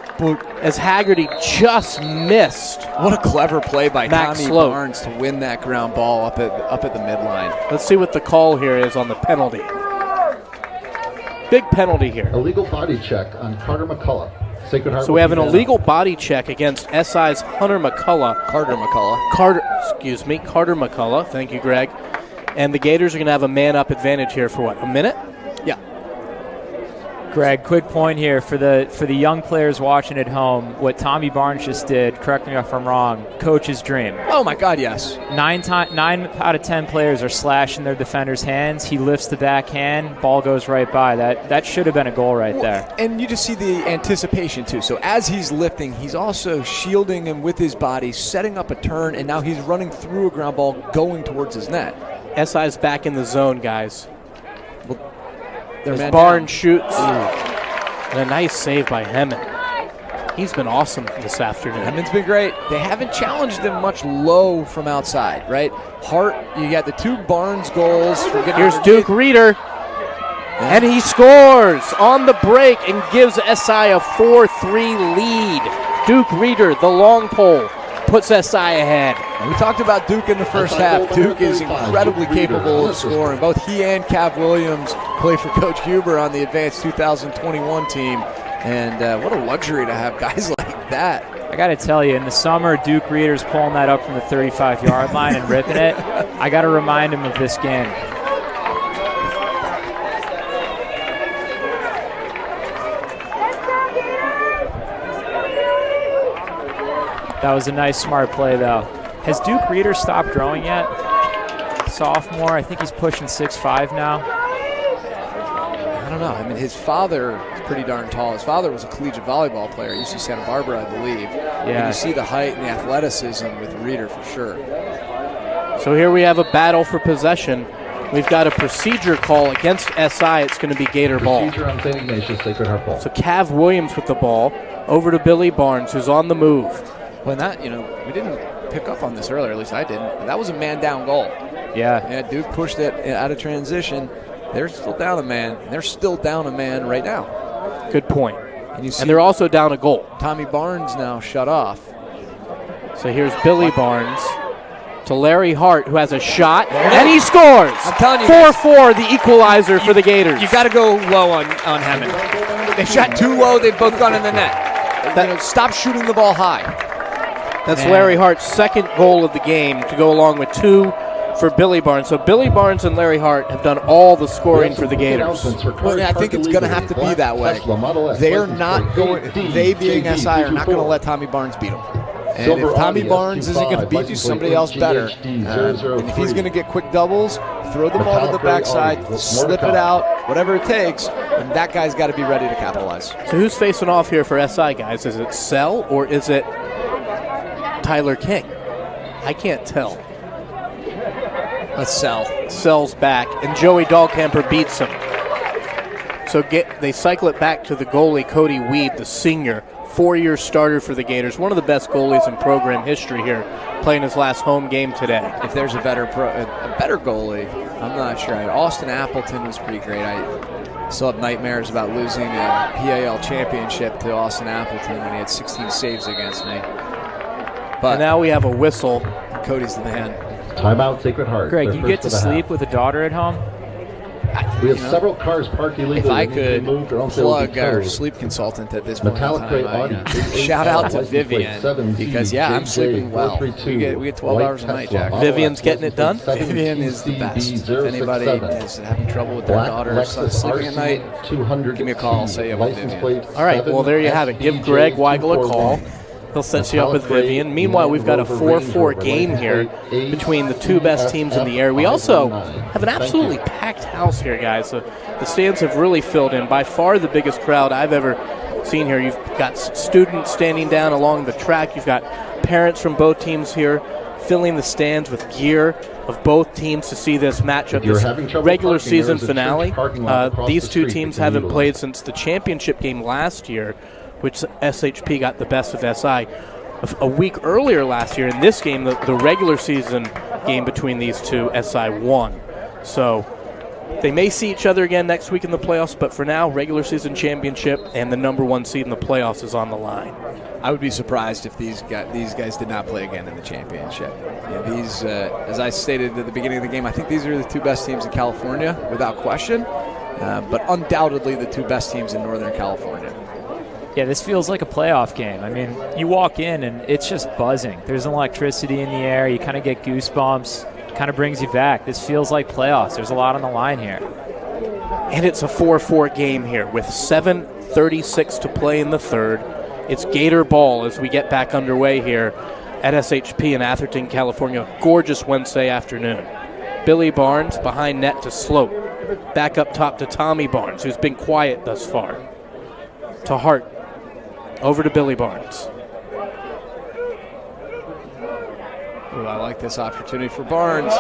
as Haggerty just missed. What a clever play by Max Tommy Sloat. Barnes to win that ground ball up at the midline. Let's see what the call here is on the penalty. Big penalty here. Illegal body check on Carter McCullough. Sacred Heart. So we have an illegal body check against SI's Hunter McCullough. Carter McCullough. Thank you, Greg. And the Gators are going to have a man-up advantage here for what, a minute? Yeah. Greg, quick point here for the young players watching at home. What Tommy Barnes just did, correct me if I'm wrong, coach's dream. Oh my God, yes. 9 out of 10 players are slashing their defender's hands. He lifts the backhand, ball goes right by. That should have been a goal right there. And you just see the anticipation too. So as he's lifting, he's also shielding him with his body, setting up a turn, and now he's running through a ground ball going towards his net. SI's back in the zone, guys. As down. Barnes shoots. And a nice save by Hemmon. He's been awesome this afternoon. Hemmon's been great. They haven't challenged him much low from outside, right? Hart, you got the 2 Barnes goals. Here's Duke Reeder. And he scores on the break and gives SI a 4-3 lead. Duke Reeder, the long pole, puts SI ahead. And we talked about Duke in the first half. Duke is incredibly capable of scoring. Both he and Cav Williams play for Coach Huber on the Advanced 2021 team. And what a luxury to have guys like that. I got to tell you, in the summer, Duke Reeder's pulling that up from the 35-yard line and ripping it. I got to remind him of this game. That was a nice, smart play, though. Has Duke Reeder stopped growing yet? Sophomore, I think he's pushing 6'5" now. I don't know. I mean, his father is pretty darn tall. His father was a collegiate volleyball player at UC Santa Barbara, I believe. Yeah. And you see the height and the athleticism with Reeder for sure. So here we have a battle for possession. We've got a procedure call against SI. It's going to be Gator ball. Procedure on St. Ignatius, Sacred Heart ball. So Cav Williams with the ball. Over to Billy Barnes, who's on the move. Well, that, we didn't pick up on this earlier, at least I didn't, but that was a man-down goal. Yeah. Duke pushed it out of transition. They're still down a man, and they're still down a man right now. Good point. And they're also down a goal. Tommy Barnes now shut off. So here's Billy Barnes to Larry Hart, who has a shot, and he scores! I'm telling you. 4-4, the equalizer for the Gators. You got to go low on Hemmon. They shot too low, they've both gone in the net. Stop shooting the ball high. That's Larry Hart's second goal of the game to go along with 2 for Billy Barnes. So Billy Barnes and Larry Hart have done all the scoring for the Gators. Well, I think it's going to have to be that way. They're not going. They being SI are not going to let Tommy Barnes beat them. And if Tommy Barnes isn't going to beat you, somebody else better. And if he's going to get quick doubles, throw the ball to the backside, slip it out, whatever it takes, and that guy's got to be ready to capitalize. So who's facing off here for SI, guys? Is it Sell or is it Tyler King? I can't tell. Let's Sell. Sell's back, and Joey Dahlkemper beats him. So they cycle it back to the goalie, Cody Weed, the senior, 4-year starter for the Gators. One of the best goalies in program history here, playing his last home game today. If there's a better goalie, I'm not sure. Austin Appleton was pretty great. I still have nightmares about losing a PAL championship to Austin Appleton when he had 16 saves against me. But and now we have a whistle. Cody's the man. Timeout, Sacred Heart. Greg, you get to sleep with a daughter at home? We have several cars parked illegally. If I could plug our sleep consultant at this point in time, shout out to Vivian, because, I'm sleeping well. We get 12 hours a night, Jack. Vivian's getting it done? Vivian is the best. If anybody is having trouble with their daughter sleeping at night, give me a call. I'll say about Vivian. All right, well, there you have it. Give Greg Weigel a call. He'll set you up with Vivian. Meanwhile, we've got a 4-4 game here between the two best teams in the area. We also have an absolutely packed house here, guys. So the stands have really filled in. By far the biggest crowd I've ever seen here. You've got students standing down along the track. You've got parents from both teams here filling the stands with gear of both teams to see this matchup, this regular season finale. These two teams haven't played since the championship game last year, which SHP got the best of SI a week earlier last year. In this game, the regular season game between these two, SI won. So they may see each other again next week in the playoffs, but for now, regular season championship and the number one seed in the playoffs is on the line. I would be surprised if these guys did not play again in the championship. These, as I stated at the beginning of the game, I think these are the two best teams in California, without question, but undoubtedly the two best teams in Northern California. Yeah, this feels like a playoff game. I mean, you walk in and it's just buzzing. There's electricity in the air. You kind of get goosebumps. Kind of brings you back. This feels like playoffs. There's a lot on the line here. And it's a 4-4 game here with 7:36 to play in the third. It's Gator ball as we get back underway here at SHP in Atherton, California. Gorgeous Wednesday afternoon. Billy Barnes behind net to Slope. Back up top to Tommy Barnes, who's been quiet thus far. To Hart. Over to Billy Barnes. Ooh, I like this opportunity for Barnes.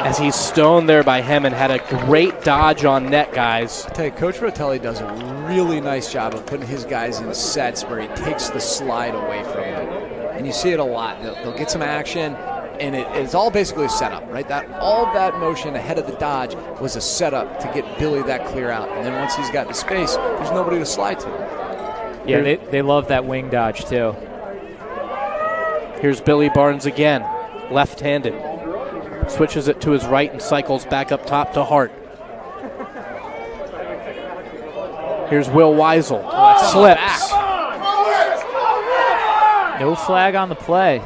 As he's stoned there by Hemmon, had a great dodge on net, guys. I tell you, Coach Rotelli does a really nice job of putting his guys in sets where he takes the slide away from them. And you see it a lot. They'll get some action, and it's all basically a setup, right? All that motion ahead of the dodge was a setup to get Billy that clear out. And then once he's got the space, there's nobody to slide to. Yeah, they love that wing dodge, too. Here's Billy Barnes again, left-handed. Switches it to his right and cycles back up top to Hart. Here's Will Weisel. Slips. No flag on the play.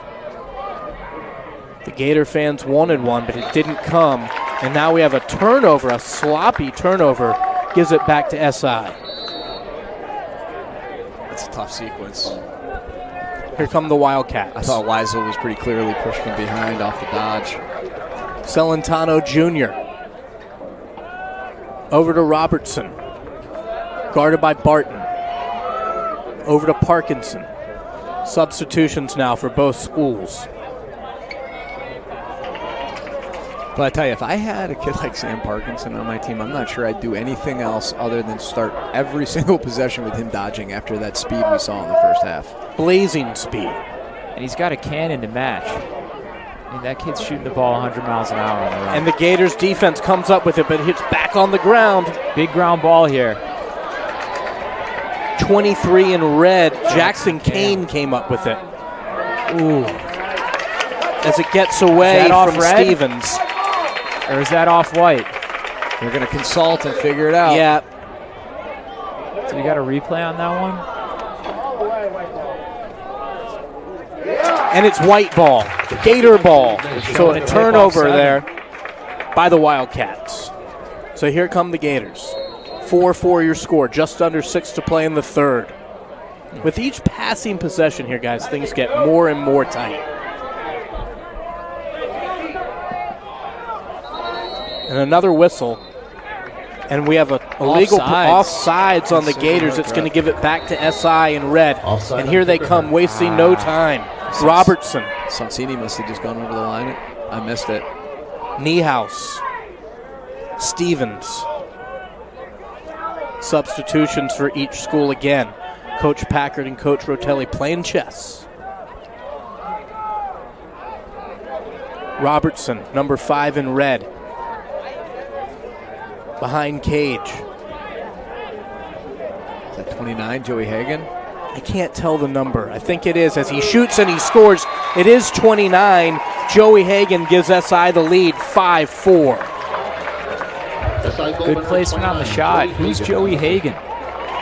The Gator fans wanted one, but it didn't come. And now we have a turnover, a sloppy turnover. Gives it back to SI. That's a tough sequence. Here come the Wildcats. I thought Weisel was pretty clearly pushed from behind off the dodge. Celentano Jr. Over to Robertson. Guarded by Barton. Over to Parkinson. Substitutions now for both schools. But I tell you, if I had a kid like Sam Parkinson on my team, I'm not sure I'd do anything else other than start every single possession with him dodging after that speed we saw in the first half. Blazing speed. And he's got a cannon to match. I mean, that kid's shooting the ball 100 miles an hour on the run. And the Gators defense comes up with it, but hits back on the ground. Big ground ball here. 23 in red. Jackson Kane came up with it. Ooh. As it gets away from Stevens. Or is that off-white? They're going to consult and figure it out. Yeah. So you got a replay on that one? And it's white ball. Gator ball. So a turnover there by the Wildcats. So here come the Gators. 4-4 your score. Just under 6 to play in the third. With each passing possession here, guys, things get more and more tight. And another whistle. And we have a illegal offsides on the Gators. It's going to give it back to SI in red. And here they come, wasting no time. Robertson. Sonsini must have just gone over the line. I missed it. Niehaus. Stevens. Substitutions for each school again. Coach Packard and Coach Rotelli playing chess. Robertson, number 5 in red. Behind Cage. Is that 29, Joey Hagan? I can't tell the number. I think it is. As he shoots and he scores, it is 29. Joey Hagan gives SI the lead, 5-4. Good placement on the shot. Who's Joey Hagan?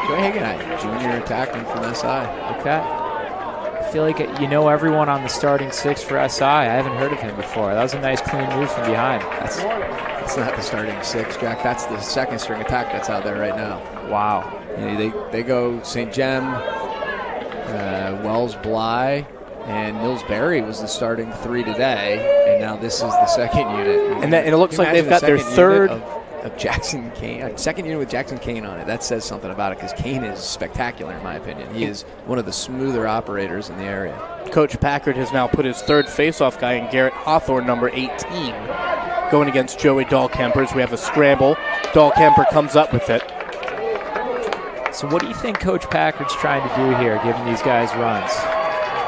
Joey Hagan, junior attackman from SI. Okay. I feel like you know everyone on the starting 6 for SI. I haven't heard of him before. That was a nice clean move from behind. That's not the starting 6, Jack. That's the second string attack that's out there right now. Wow. They go St. Jem, Wells Bly, and Mills Berry was the starting 3 today, and now this is the second unit. And it looks like they've got their third of Jackson Kane, second unit with Jackson Kane on it. That says something about it because Kane is spectacular in my opinion. He is one of the smoother operators in the area. Coach Packard has now put his third faceoff guy in Garrett Hawthorne, number 18, going against Joey Dahlkemper as we have a scramble. Dahlkemper comes up with it. So what do you think Coach Packard's trying to do here, giving these guys runs?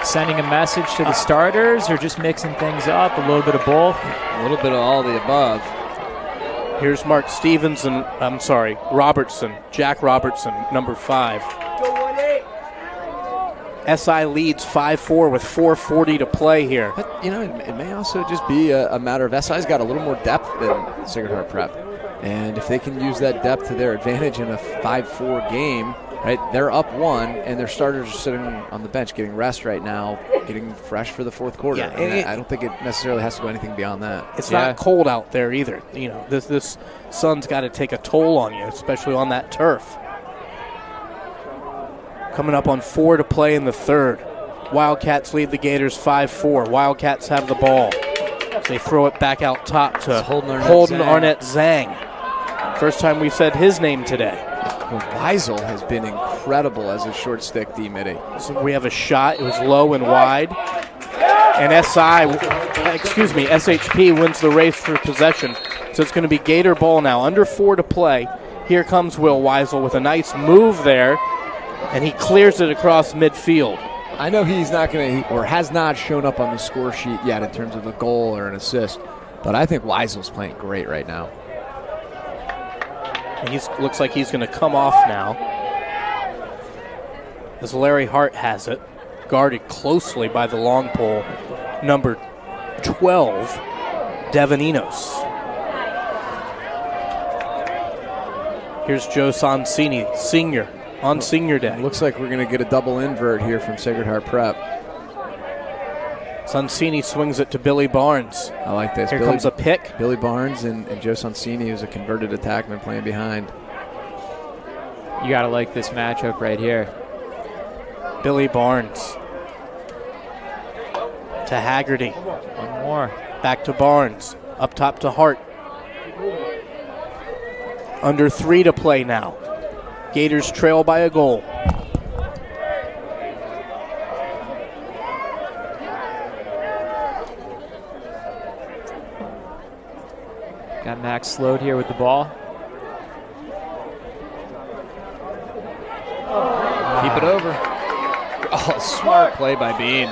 Sending a message to the starters or just mixing things up, a little bit of both? A little bit of all the above. Here's Mark Stevens and, Robertson, Jack Robertson, number 5. SI leads 5-4 with 4:40 to play here. But, it may also just be a matter of SI's got a little more depth than Sacred Heart Prep. And if they can use that depth to their advantage in a 5-4 game, right, they're up 1, and their starters are sitting on the bench getting rest right now, getting fresh for the fourth quarter. Yeah, I don't think it necessarily has to go anything beyond that. It's not cold out there either. This sun's got to take a toll on you, especially on that turf. Coming up on 4 to play in the third. Wildcats lead the Gators 5-4. Wildcats have the ball. They throw it back out top to Holden Arnett Zhang. First time we've said his name today. Well, Weisel has been incredible as a short stick D-Mitty. So we have a shot. It was low and wide. And SHP wins the race for possession. So it's going to be Gator ball now. Under 4 to play. Here comes Will Weisel with a nice move there. And he clears it across midfield. I know he's not going to, or has not shown up on the score sheet yet in terms of a goal or an assist. But I think Weisel's playing great right now. He looks like he's going to come off now. As Larry Hart has it, guarded closely by the long pole, number 12, Devin Enos. Here's Joe Sonsini, senior, on senior day. Looks like we're going to get a double invert here from Sacred Heart Prep. Sonsini swings it to Billy Barnes. I like this. Here comes a pick. Billy Barnes and Joe Sonsini, who's a converted attackman playing behind. You got to like this matchup right here. Billy Barnes to Haggerty. One more. Back to Barnes. Up top to Hart. Under 3 to play now. Gators trail by a goal. Got Max slowed here with the ball. Keep it over. Oh, smart play by Bean.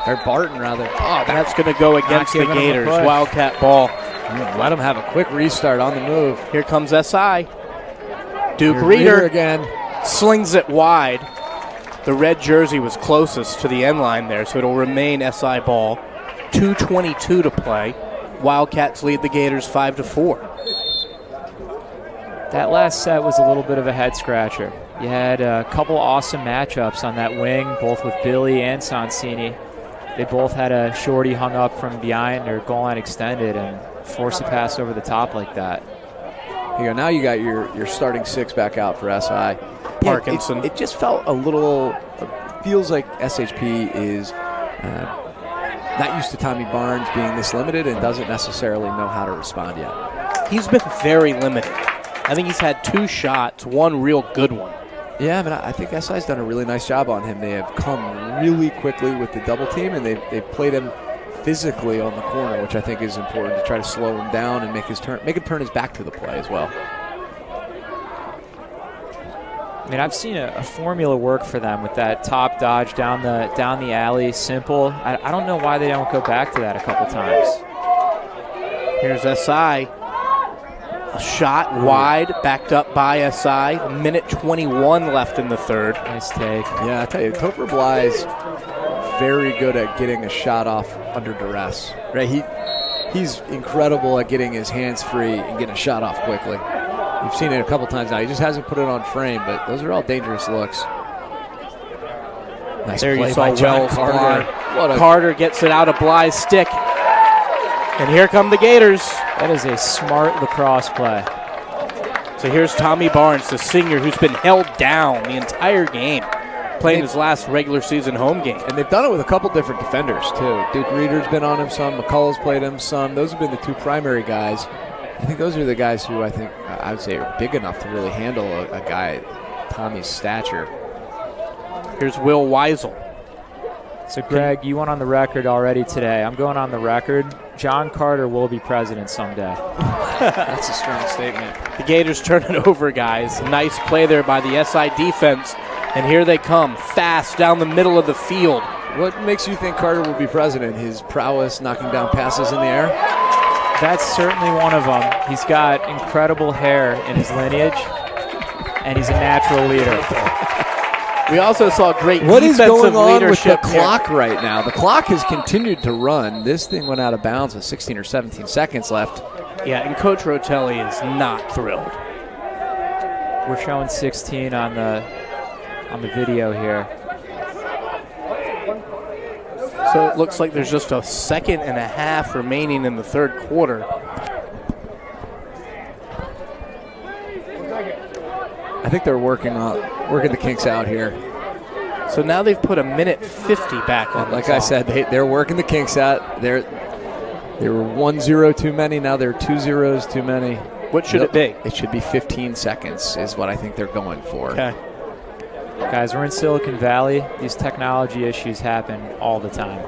Or Barton, rather. Oh, that's going to go against the Gators. Wildcat ball. Let them have a quick restart on the move. Here comes SI. Duke Reeder again. Slings it wide. The red jersey was closest to the end line there, so it'll remain SI ball. 2:22 to play. Wildcats lead the Gators 5-4. That last set was a little bit of a head scratcher. You had a couple awesome matchups on that wing, both with Billy and Sonsini. They both had a shorty hung up from behind or goal line extended and forced a pass over the top like that. Here you go. Now you got your starting 6 back out for SI. Parkinson. Yeah, it just felt a little, feels like SHP is not used to Tommy Barnes being this limited and doesn't necessarily know how to respond yet. He's been very limited. I think he's had 2 shots, one real good one. Yeah, but I think SI's done a really nice job on him. They have come really quickly with the double team, and they've played him physically on the corner, which I think is important to try to slow him down and make him turn his back to the play as well. I mean, I've seen a formula work for them with that top dodge down the alley, simple. I don't know why they don't go back to that a couple times. Here's SI. A shot wide, backed up by SI. A minute 21 left in the third. Nice take. Yeah, I tell you, Topher Bly's very good at getting a shot off under duress. Right? He's incredible at getting his hands free and getting a shot off quickly. You've seen it a couple times now. He just hasn't put it on frame, but those are all dangerous looks. Nice there play you saw by John Wells. Carter. Carter gets it out of Bly's stick. And here come the Gators. That is a smart lacrosse play. So here's Tommy Barnes, the senior, who's been held down the entire game, playing his last regular season home game. And they've done it with a couple different defenders, too. Duke Reeder's been on him some. McCullough's played him some. Those have been the two primary guys. I think those are the guys who I think I would say are big enough to really handle a guy Tommy's stature. Here's Will Weisel. So, Greg, you went on the record already today. I'm going on the record. John Carter will be president someday. That's a strong statement. The Gators turn it over, guys. Nice play there by the SI defense. And here they come, fast down the middle of the field. What makes you think Carter will be president? His prowess knocking down passes in the air? That's certainly one of them. He's got incredible hair in his lineage, and he's a natural leader. We also saw great what defensive is going on leadership with the clock right now? The clock has continued to run. This thing went out of bounds with 16 or 17 seconds left. Yeah, and Coach Rotelli is not thrilled. We're showing 16 on the video here. So it looks like there's just a second and a half remaining in the third quarter. I think they're working the kinks out here. So now they've put a minute 50 back on the Like clock. I said, they're working the kinks out. They were 1-0 too many. Now they're 2 zeros too many. What should it be? It should be 15 seconds is what I think they're going for. Okay. Guys, we're in Silicon Valley. These technology issues happen all the time.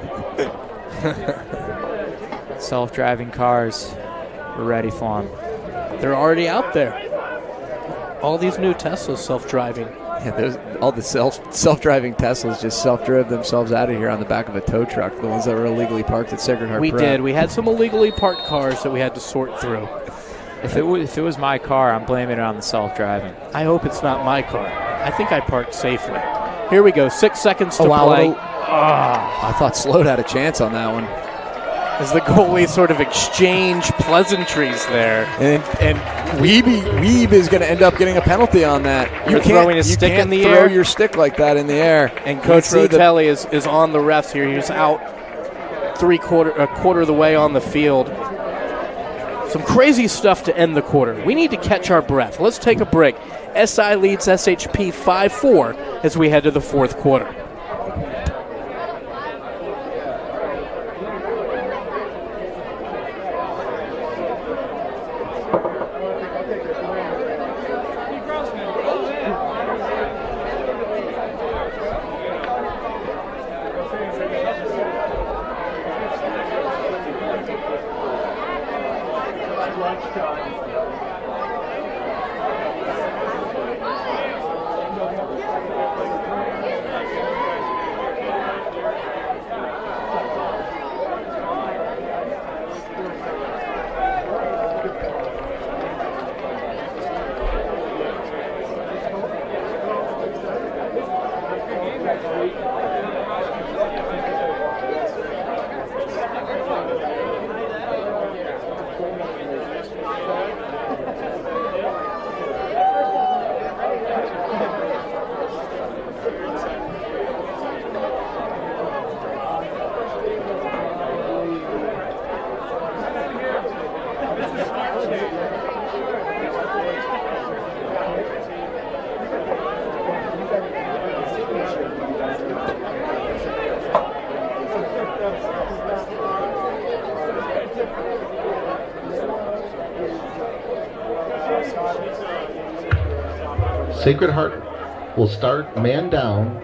Self-driving cars, we're ready for them. They're already out there. All these new Teslas self-driving. Yeah, all the self-driving Teslas just self-drove themselves out of here on the back of a tow truck, the ones that were illegally parked at Sacred Heart Prep. We did. We had some illegally parked cars that we had to sort through. If it was my car, I'm blaming it on the self-driving. I hope it's not my car. I think I parked safely. Here we go. 6 seconds to play. I thought Sloat had a chance on that one. As the goalies sort of exchange pleasantries there. And Weeb is going to end up getting a penalty on that. You're throwing a stick in the air? You can't throw your stick like that in the air. And Coach Rotelli is on the refs here. He's out a quarter of the way on the field. Some crazy stuff to end the quarter. We need to catch our breath. Let's take a break. SI leads SHP 5-4 as we head to the fourth quarter. Sacred Heart will start man down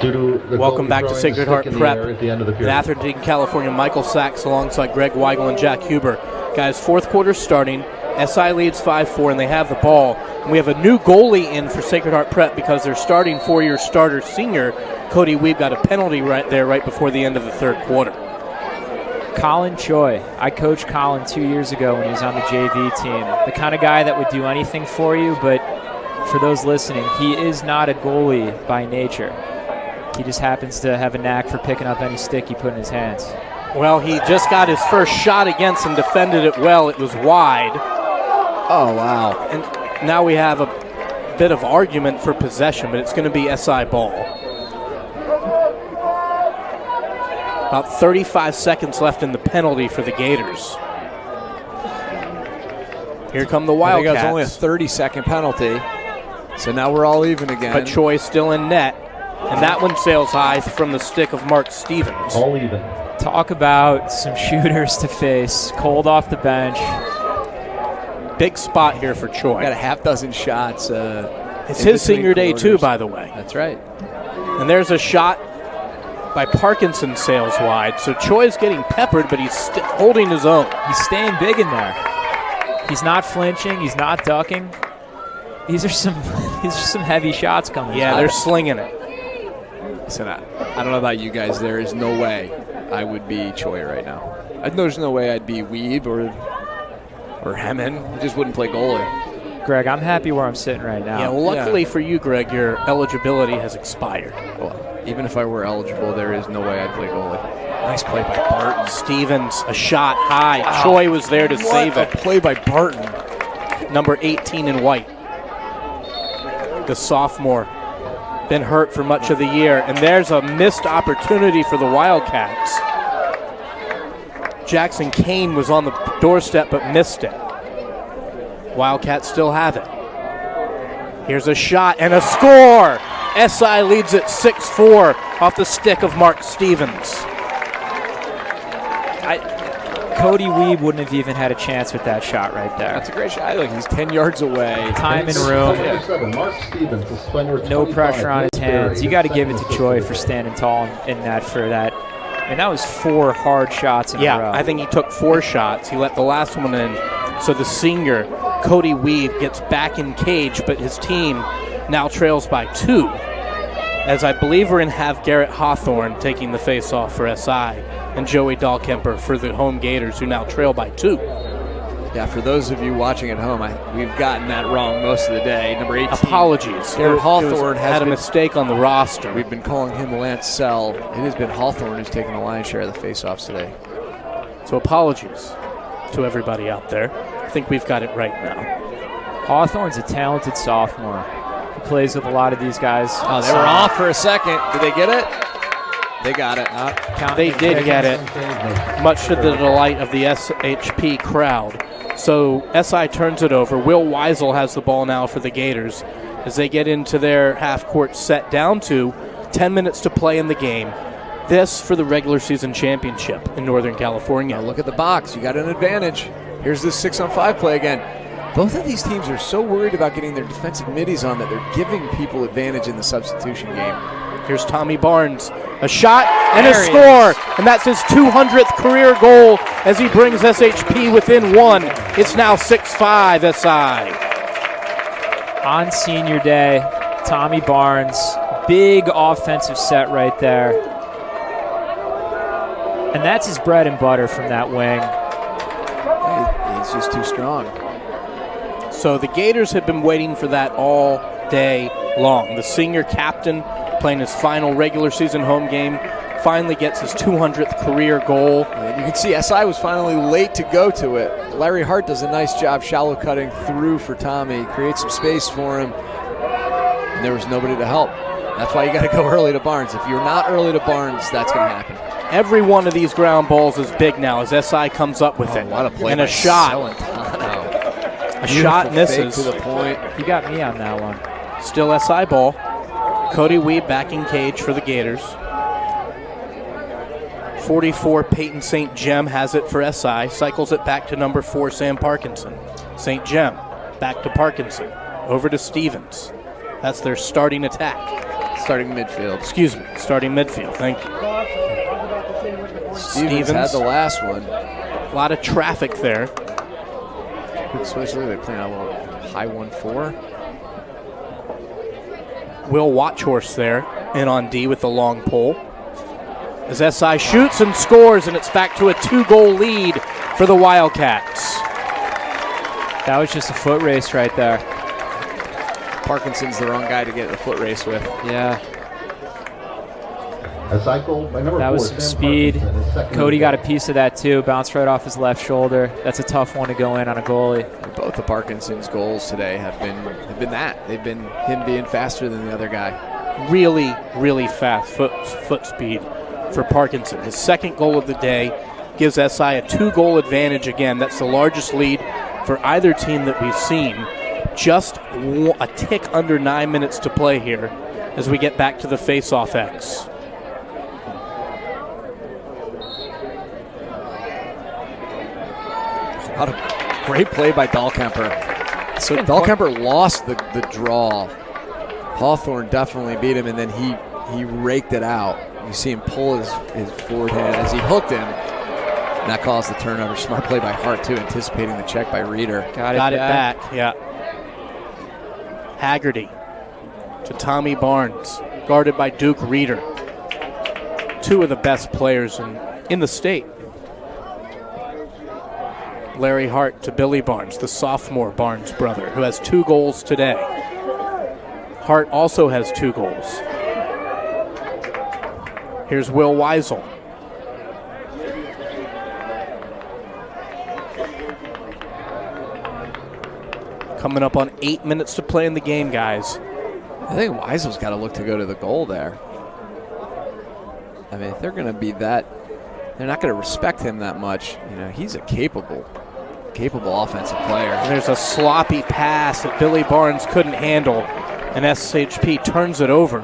due to the Welcome back to Sacred Heart Prep at the end of the period. in Atherton, California. Michael Sachs alongside Greg Weigel and Jack Huber. Guys, fourth quarter starting. SI leads 5-4, and they have the ball. And we have a new goalie in for Sacred Heart Prep because their starting four-year starter senior, Cody Weeb, got a penalty right there right before the end of the third quarter. Colin Choi. I coached Colin 2 years ago when he was on the JV team. The kind of guy that would do anything for you, but for those listening, he is not a goalie by nature. He just happens to have a knack for picking up any stick you put in his hands. Well, he just got his first shot against and defended it well. It was wide. Oh, wow. And now we have a bit of argument for possession, but it's going to be SI ball. About 35 seconds left in the penalty for the Gators. Here come the Wildcats. I think it's only a 30-second penalty, so now we're all even again. But Choi still in net, and that one sails high from the stick of Mark Stevens. All even. Talk about some shooters to face. Cold off the bench. Big spot here for Choi. Got a half dozen shots. It's his senior day too, by the way. That's right. And there's a shot by Parkinson sails wide. So Choi's getting peppered, but he's holding his own. He's staying big in there. He's not flinching. He's not ducking. These are some heavy shots coming. Yeah, they're slinging it. Listen, I don't know about you guys. There is no way I would be Choi right now. There's no way I'd be Weeb or Hemmen. I just wouldn't play goalie. Greg, I'm happy where I'm sitting right now. Yeah, well, luckily for you, Greg, your eligibility has expired. Well, even if I were eligible, there is no way I'd play goalie. Nice play by Barton. Stevens, a shot high. Wow. Choi was there to save it. Play by Barton. Number 18 in white. The sophomore. Been hurt for much of the year. And there's a missed opportunity for the Wildcats. Jackson Kane was on the doorstep but missed it. Wildcats still have it. Here's a shot and a score! SI leads it 6-4 off the stick of Mark Stevens. Cody Weeb wouldn't have even had a chance with that shot right there. That's a great shot. Look, he's 10 yards away. Time and room. Mark Stevens, no pressure on his hands. You got to give it to Choi for standing tall in that for that. And that was 4 hard shots in a row. Yeah, I think he took 4 shots. He let the last one in. So the senior, Cody Weeb, gets back in cage, but his team now trails by 2. As I believe we're going to have Garrett Hawthorne taking the face-off for SI and Joey Dahlkemper for the home Gators, who now trail by 2. Yeah, for those of you watching at home, we've gotten that wrong most of the day. Number 18. Apologies. Garrett Hawthorne had a mistake on the roster. We've been calling him Lance Sell. It has been Hawthorne who's taken the lion's share of the face-offs today. So apologies to everybody out there. I think we've got it right now. Hawthorne's a talented sophomore. He plays with a lot of these guys. Oh, they were off for a second. Did they get it? They got it. They did get it, much to the delight of the SHP crowd. So SI turns it over. Will Weisel has the ball now for the Gators as they get into their half-court set, down to 10 minutes to play in the game. This for the regular season championship in Northern California. Now look at the box. You got an advantage. Here's this 6-on-5 play again. Both of these teams are so worried about getting their defensive middies on that they're giving people advantage in the substitution game. Here's Tommy Barnes. A shot and a score. And that's his 200th career goal as he brings SHP within 1. It's now 6-5 SI. On senior day, Tommy Barnes, big offensive set right there. And that's his bread and butter from that wing. He's just too strong. So the Gators have been waiting for that all day long. The senior captain playing his final regular season home game finally gets his 200th career goal. And you can see SI was finally late to go to it. Larry Hart does a nice job shallow cutting through for Tommy, creates some space for him, and there was nobody to help. That's why you got to go early to Barnes. If you're not early to Barnes, that's going to happen. Every one of these ground balls is big now as SI comes up with it. What a play and a shot. A shot misses. To the point. You got me on that one. Still SI ball. Cody Weeb back in cage for the Gators. 44, Peyton St. Jem has it for SI. Cycles it back to number 4, Sam Parkinson. St. Jem back to Parkinson. Over to Stevens. That's their starting attack. Starting midfield. Excuse me. Starting midfield. Thank you. Stevens had the last one. A lot of traffic there. Especially they're playing a little high 1-4. Will Watchhorse there in on D with the long pole. As SI shoots and scores, and it's back to a 2-goal lead for the Wildcats. That was just a foot race right there. Parkinson's the wrong guy to get the foot race with. Yeah. A cycle by number That 4, was some Sam speed. Parkinson, his second Cody of the got a day. piece of that too. Bounced right off his left shoulder. That's a tough one to go in on a goalie. Both of Parkinson's goals today have been that. They've been him being faster than the other guy. Really, really fast foot speed for Parkinson. His second goal of the day gives SI a 2-goal advantage again. That's the largest lead for either team that we've seen. Just a tick under 9 minutes to play here as we get back to the face-off X. What a great play by Dahlkemper. So Dahlkemper lost the draw. Hawthorne definitely beat him, and then he raked it out. You see him pull his forehand as he hooked him. And that caused the turnover. Smart play by Hart, too, anticipating the check by Reeder. Got it back, yeah. Haggerty to Tommy Barnes, guarded by Duke Reeder. Two of the best players in the state. Larry Hart to Billy Barnes, the sophomore Barnes brother, who has 2 goals today. Hart also has 2 goals. Here's Will Weisel. Coming up on 8 minutes to play in the game, guys. I think Weisel's got to look to go to the goal there. I mean, if they're going to be that, they're not going to respect him that much. You know, he's a capable offensive player. And there's a sloppy pass that Billy Barnes couldn't handle, and SHP turns it over.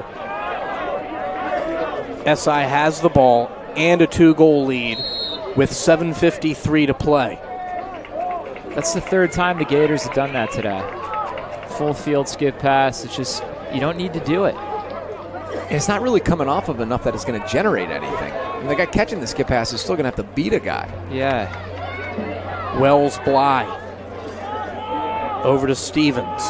SI has the ball and a 2-goal lead with 7:53 to play. That's the third time the Gators have done that today. Full field skip pass. It's just, you don't need to do it. And it's not really coming off of enough that it's going to generate anything. And the guy catching the skip pass is still going to have to beat a guy. Yeah. Wells Bly over to Stevens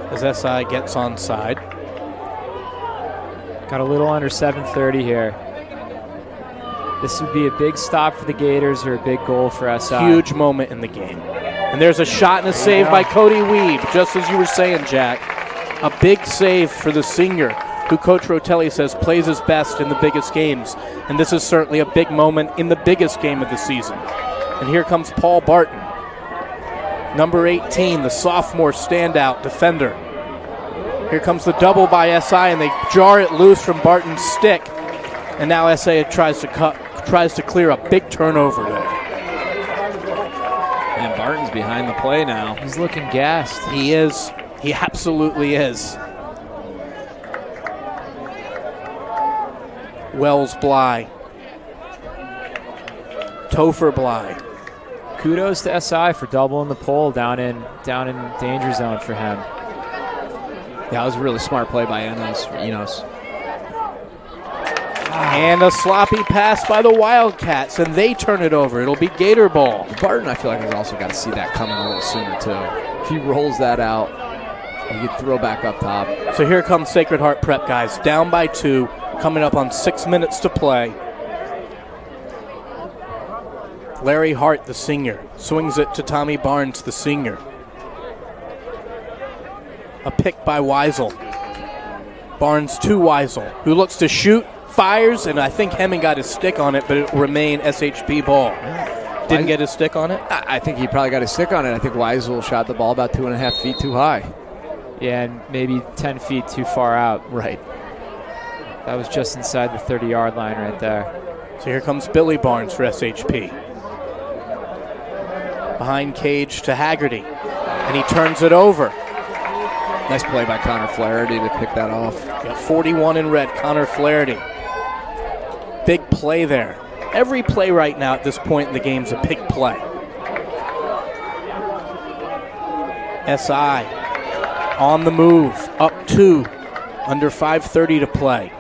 as SI gets onside. Got a little under 7:30 here. This would be a big stop for the Gators or a big goal for SI. Huge moment in the game. And there's a shot and a save by Cody Weeb, just as you were saying, Jack. A big save for the senior, who Coach Rotelli says plays his best in the biggest games. And this is certainly a big moment in the biggest game of the season. And here comes Paul Barton, number 18, the sophomore standout defender. Here comes the double by SI, and they jar it loose from Barton's stick. And now SI tries to clear a big turnover there. And Barton's behind the play now. He's looking gassed. He is. He absolutely is. Wells Bly. Topher Bly. Kudos to SI for doubling the pole down in danger zone for him. Yeah, that was a really smart play by Enos. And a sloppy pass by the Wildcats, and they turn it over. It'll be Gator ball. Barton, I feel like, has also got to see that coming a little sooner, too. If he rolls that out, he could throw back up top. So here comes Sacred Heart Prep, guys. Down by 2, coming up on 6 minutes to play. Larry Hart, the senior, swings it to Tommy Barnes, the senior. A pick by Weisel. Barnes to Weisel, who looks to shoot, fires, and I think Hemming got his stick on it, but it will remain SHP ball. Didn't get his stick on it? I think he probably got his stick on it. I think Weisel shot the ball about 2.5 feet too high. Yeah, and maybe 10 feet too far out. Right. That was just inside the 30-yard line right there. So here comes Billy Barnes for SHP. Behind cage to Haggerty, and he turns it over. Nice play by Connor Flaherty to pick that off. Got 41 in red, Connor Flaherty. Big play there. Every play right now at this point in the game is a big play. SI on the move, up 2, under 5:30 to play.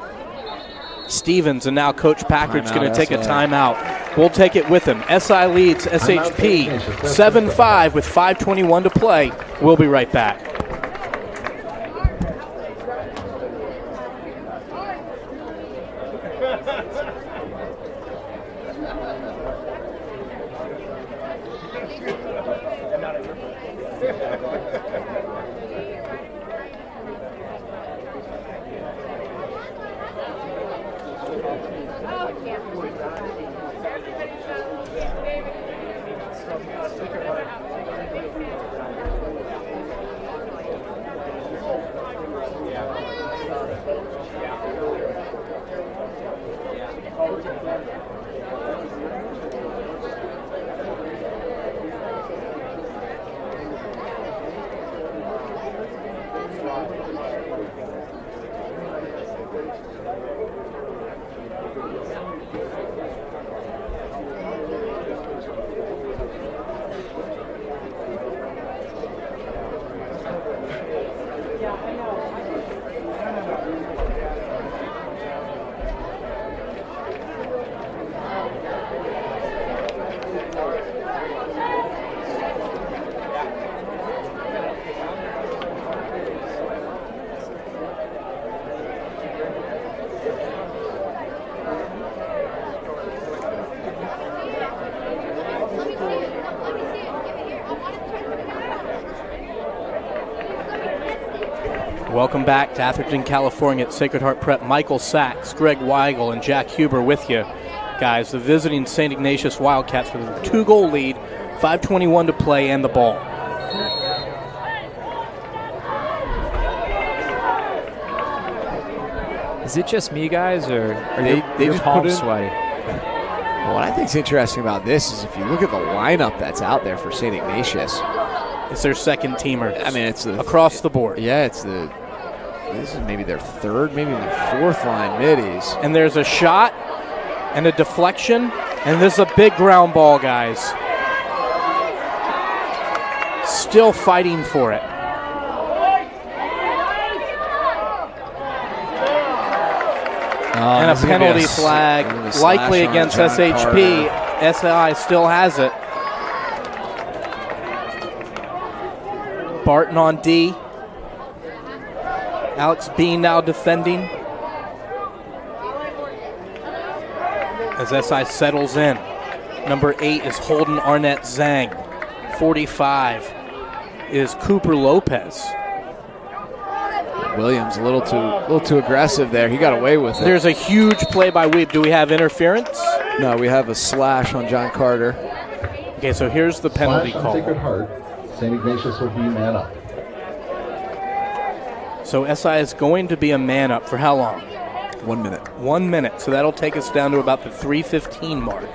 Stevens, and now Coach Packard's going to take a timeout. We'll take it with him. SI leads SHP 7-5 with 5:21 to play. We'll be right back. Welcome back to Atherton, California at Sacred Heart Prep. Michael Sachs, Greg Weigel, and Jack Huber with you, guys. The visiting St. Ignatius Wildcats with a 2-goal lead, 5:21 to play, and the ball. Is it just me, guys, or are they just palms sweaty? What I think is interesting about this is if you look at the lineup that's out there for St. Ignatius. It's their second teamer. I mean, it's across the board. Yeah, this is maybe their third, maybe their fourth line middies. And there's a shot and a deflection, and this is a big ground ball, guys. Still fighting for it. And a penalty flag, likely against SHP. SI still has it. Barton on D. Alex Bean now defending as SI settles in. Number 8 is Holden Arnett Zhang. 45 is Cooper Lopez. Williams a little too aggressive there. He got away with it. There's a huge play by Weeb. Do we have interference? No, we have a slash on John Carter. Okay, so here's the penalty Slash on call. Sacred Heart. St. Ignatius will be man up. So SI is going to be a man up for how long? 1 minute. 1 minute. So that'll take us down to about the 3:15 mark.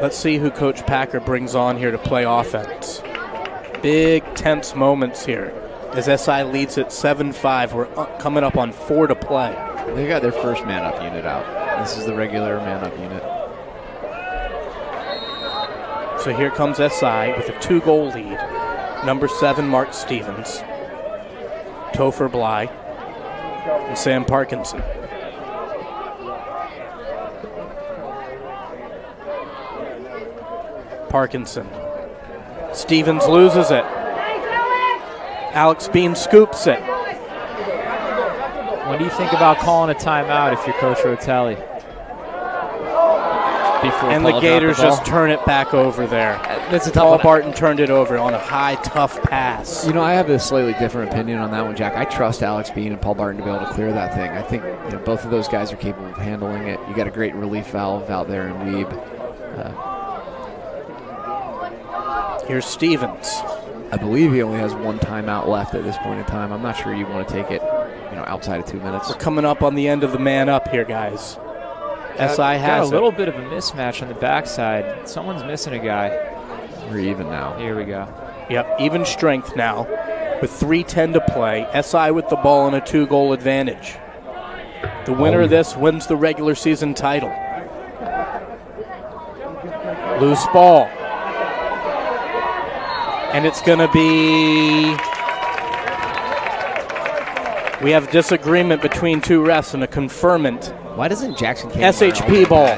Let's see who Coach Packer brings on here to play offense. Big tense moments here as SI leads at 7-5. We're coming up on 4 to play. They got their first man-up unit out. This is the regular man-up unit. So here comes SI with a 2-goal lead. Number 7, Mark Stevens, Topher Bly, and Sam Parkinson. Parkinson. Stevens loses it. Alex Bean scoops it. What do you think about calling a timeout if you're Coach Rotelli? And the Gators just turn it back over there. That's a Paul Barton turned it over on a high, tough pass. You know, I have a slightly different opinion on that one, Jack. I trust Alex Bean and Paul Barton to be able to clear that thing. I think both of those guys are capable of handling it. You got a great relief valve out there in Weeb. Here's Stevens. I believe he only has 1 timeout left at this point in time. I'm not sure you want to take it, outside of 2 minutes. We're coming up on the end of the man up here, guys. SI has got a little bit of a mismatch on the backside. Someone's missing a guy. We're even now. Here we go. Yep, even strength now with 3:10 to play. SI with the ball and a 2-goal advantage. The winner of this wins the regular season title. Loose ball. And it's going to be... We have disagreement between 2 refs and a conferment. Why doesn't Jackson SHP ball.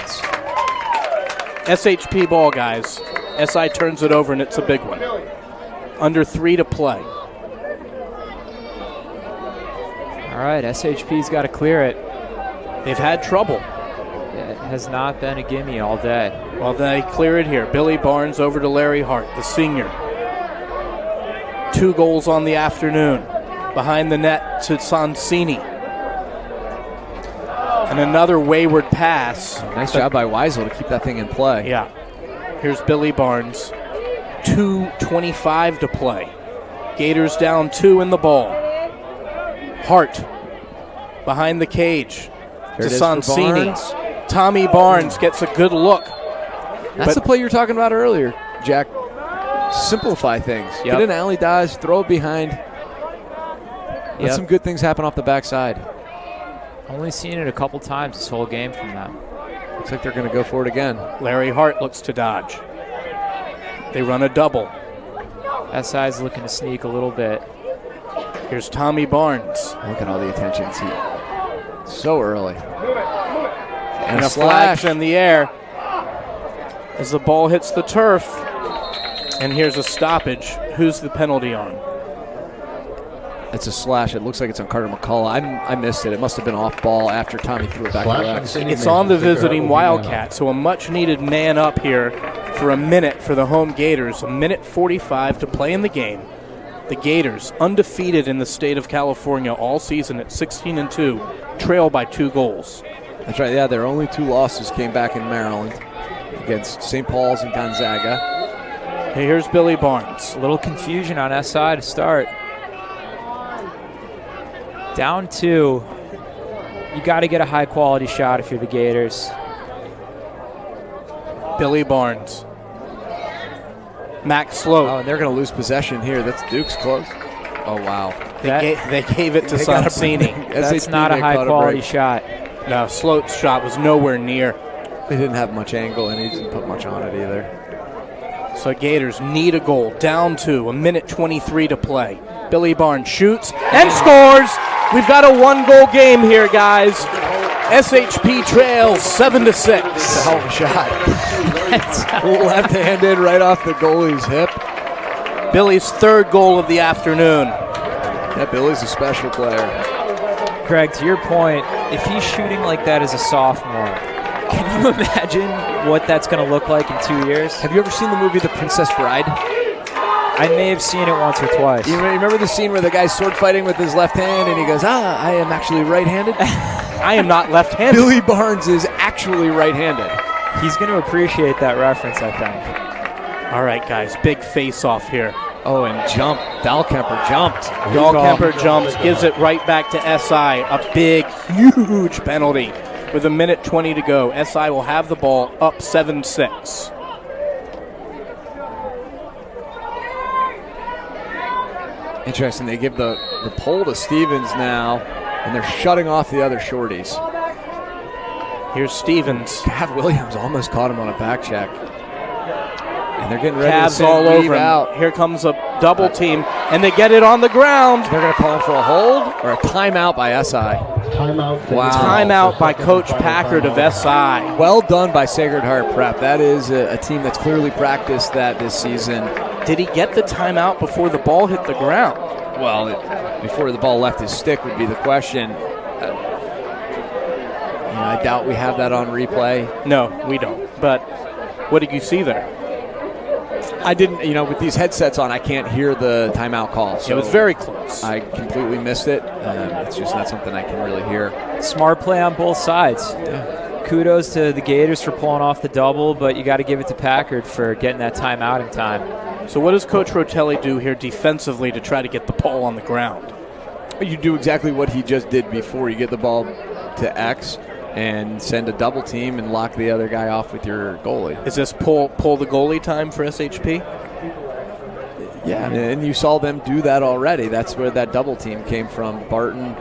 SHP ball, guys. SI turns it over, and it's a big one. Under 3 to play. All right, SHP's got to clear it. They've had trouble. It has not been a gimme all day. Well, they clear it here. Billy Barnes over to Larry Hart, the senior. 2 goals on the afternoon. Behind the net to Sonsini. And another wayward pass. Nice job by Weisel to keep that thing in play. Yeah. Here's Billy Barnes. 2:25 to play. Gators down 2 in the ball. Hart behind the cage to Sonsini. Tommy Barnes gets a good look. That's the play you were talking about earlier, Jack. Simplify things. Yep. Get an alley dives, throw it behind. Let some good things happen off the backside. Only seen it a couple times this whole game from them. Looks like they're going to go for it again. Larry Hart looks to dodge. They run a double. SI's looking to sneak a little bit. Here's Tommy Barnes. Look at all the attention. So early. And a flag's in the air as the ball hits the turf. And here's a stoppage. Who's the penalty on? It's a slash. It looks like it's on Carter McCullough. I missed it. It must have been off ball after Tommy threw it back to Rex. It's on the visiting Wildcat, so a much-needed man up here for a minute for the home Gators. 1:45 to play in the game. The Gators, undefeated in the state of California all season at 16-2, trail by 2 goals. That's right, yeah, their only 2 losses came back in Maryland against St. Paul's and Gonzaga. Hey, here's Billy Barnes. A little confusion on SI to start. Down 2. You got to get a high-quality shot if you're the Gators. Billy Barnes. Max Sloat. Oh, and they're going to lose possession here. That's Duke's close. Oh, wow. They gave it to Sonsini. That's not a high-quality shot. No, Sloat's shot was nowhere near. They didn't have much angle, and he didn't put much on it either. So Gators need a goal. Down 2, a minute 23 to play. Billy Barnes shoots and scores. We've got a 1-goal game here, guys. SHP trails 7-6. It's a hell of a shot. Left-handed right off the goalie's hip. Billy's 3rd goal of the afternoon. Yeah, Billy's a special player. Craig, to your point, if he's shooting like that as a sophomore, can you imagine what that's going to look like in 2 years? Have you ever seen the movie The Princess Bride? I may have seen it once or twice. You remember the scene where the guy's sword fighting with his left hand and he goes, I am actually right-handed? I am not left-handed. Billy Barnes is actually right-handed. He's going to appreciate that reference, I think. All right, guys, big face-off here. Oh, and jump. Dahlkemper jumped. Dahlkemper jumps, gives it right back to SI. A big, huge penalty with a minute 20 to go. SI will have the ball up 7-6. Interesting. They give the pole to Stevens now, and they're shutting off the other shorties. Here's Stevens. Cav Williams almost caught him on a back check. And they're getting ready Cavs to send all over him. out. Here comes a double team, and they get it on the ground. They're going to call him for a hold or a timeout by SI. Timeout. Wow. Timeout by Coach Packard of SI. Well done by Sacred Heart Prep. That is a team that's clearly practiced that this season. Did he get the timeout before the ball hit the ground? Well, before the ball left his stick would be the question. I doubt we have that on replay. No, we don't. But what did you see there? I didn't, with these headsets on, I can't hear the timeout call. So it was very close. I completely missed it. It's just not something I can really hear. Smart play on both sides. Yeah. Kudos to the Gators for pulling off the double, but you got to give it to Packard for getting that timeout in time. So what does Coach Rotelli do here defensively to try to get the ball on the ground? You do exactly what he just did before. You get the ball to X and send a double team and lock the other guy off with your goalie. Is this pull the goalie time for SHP? Yeah, and you saw them do that already. That's where that double team came from. Barton,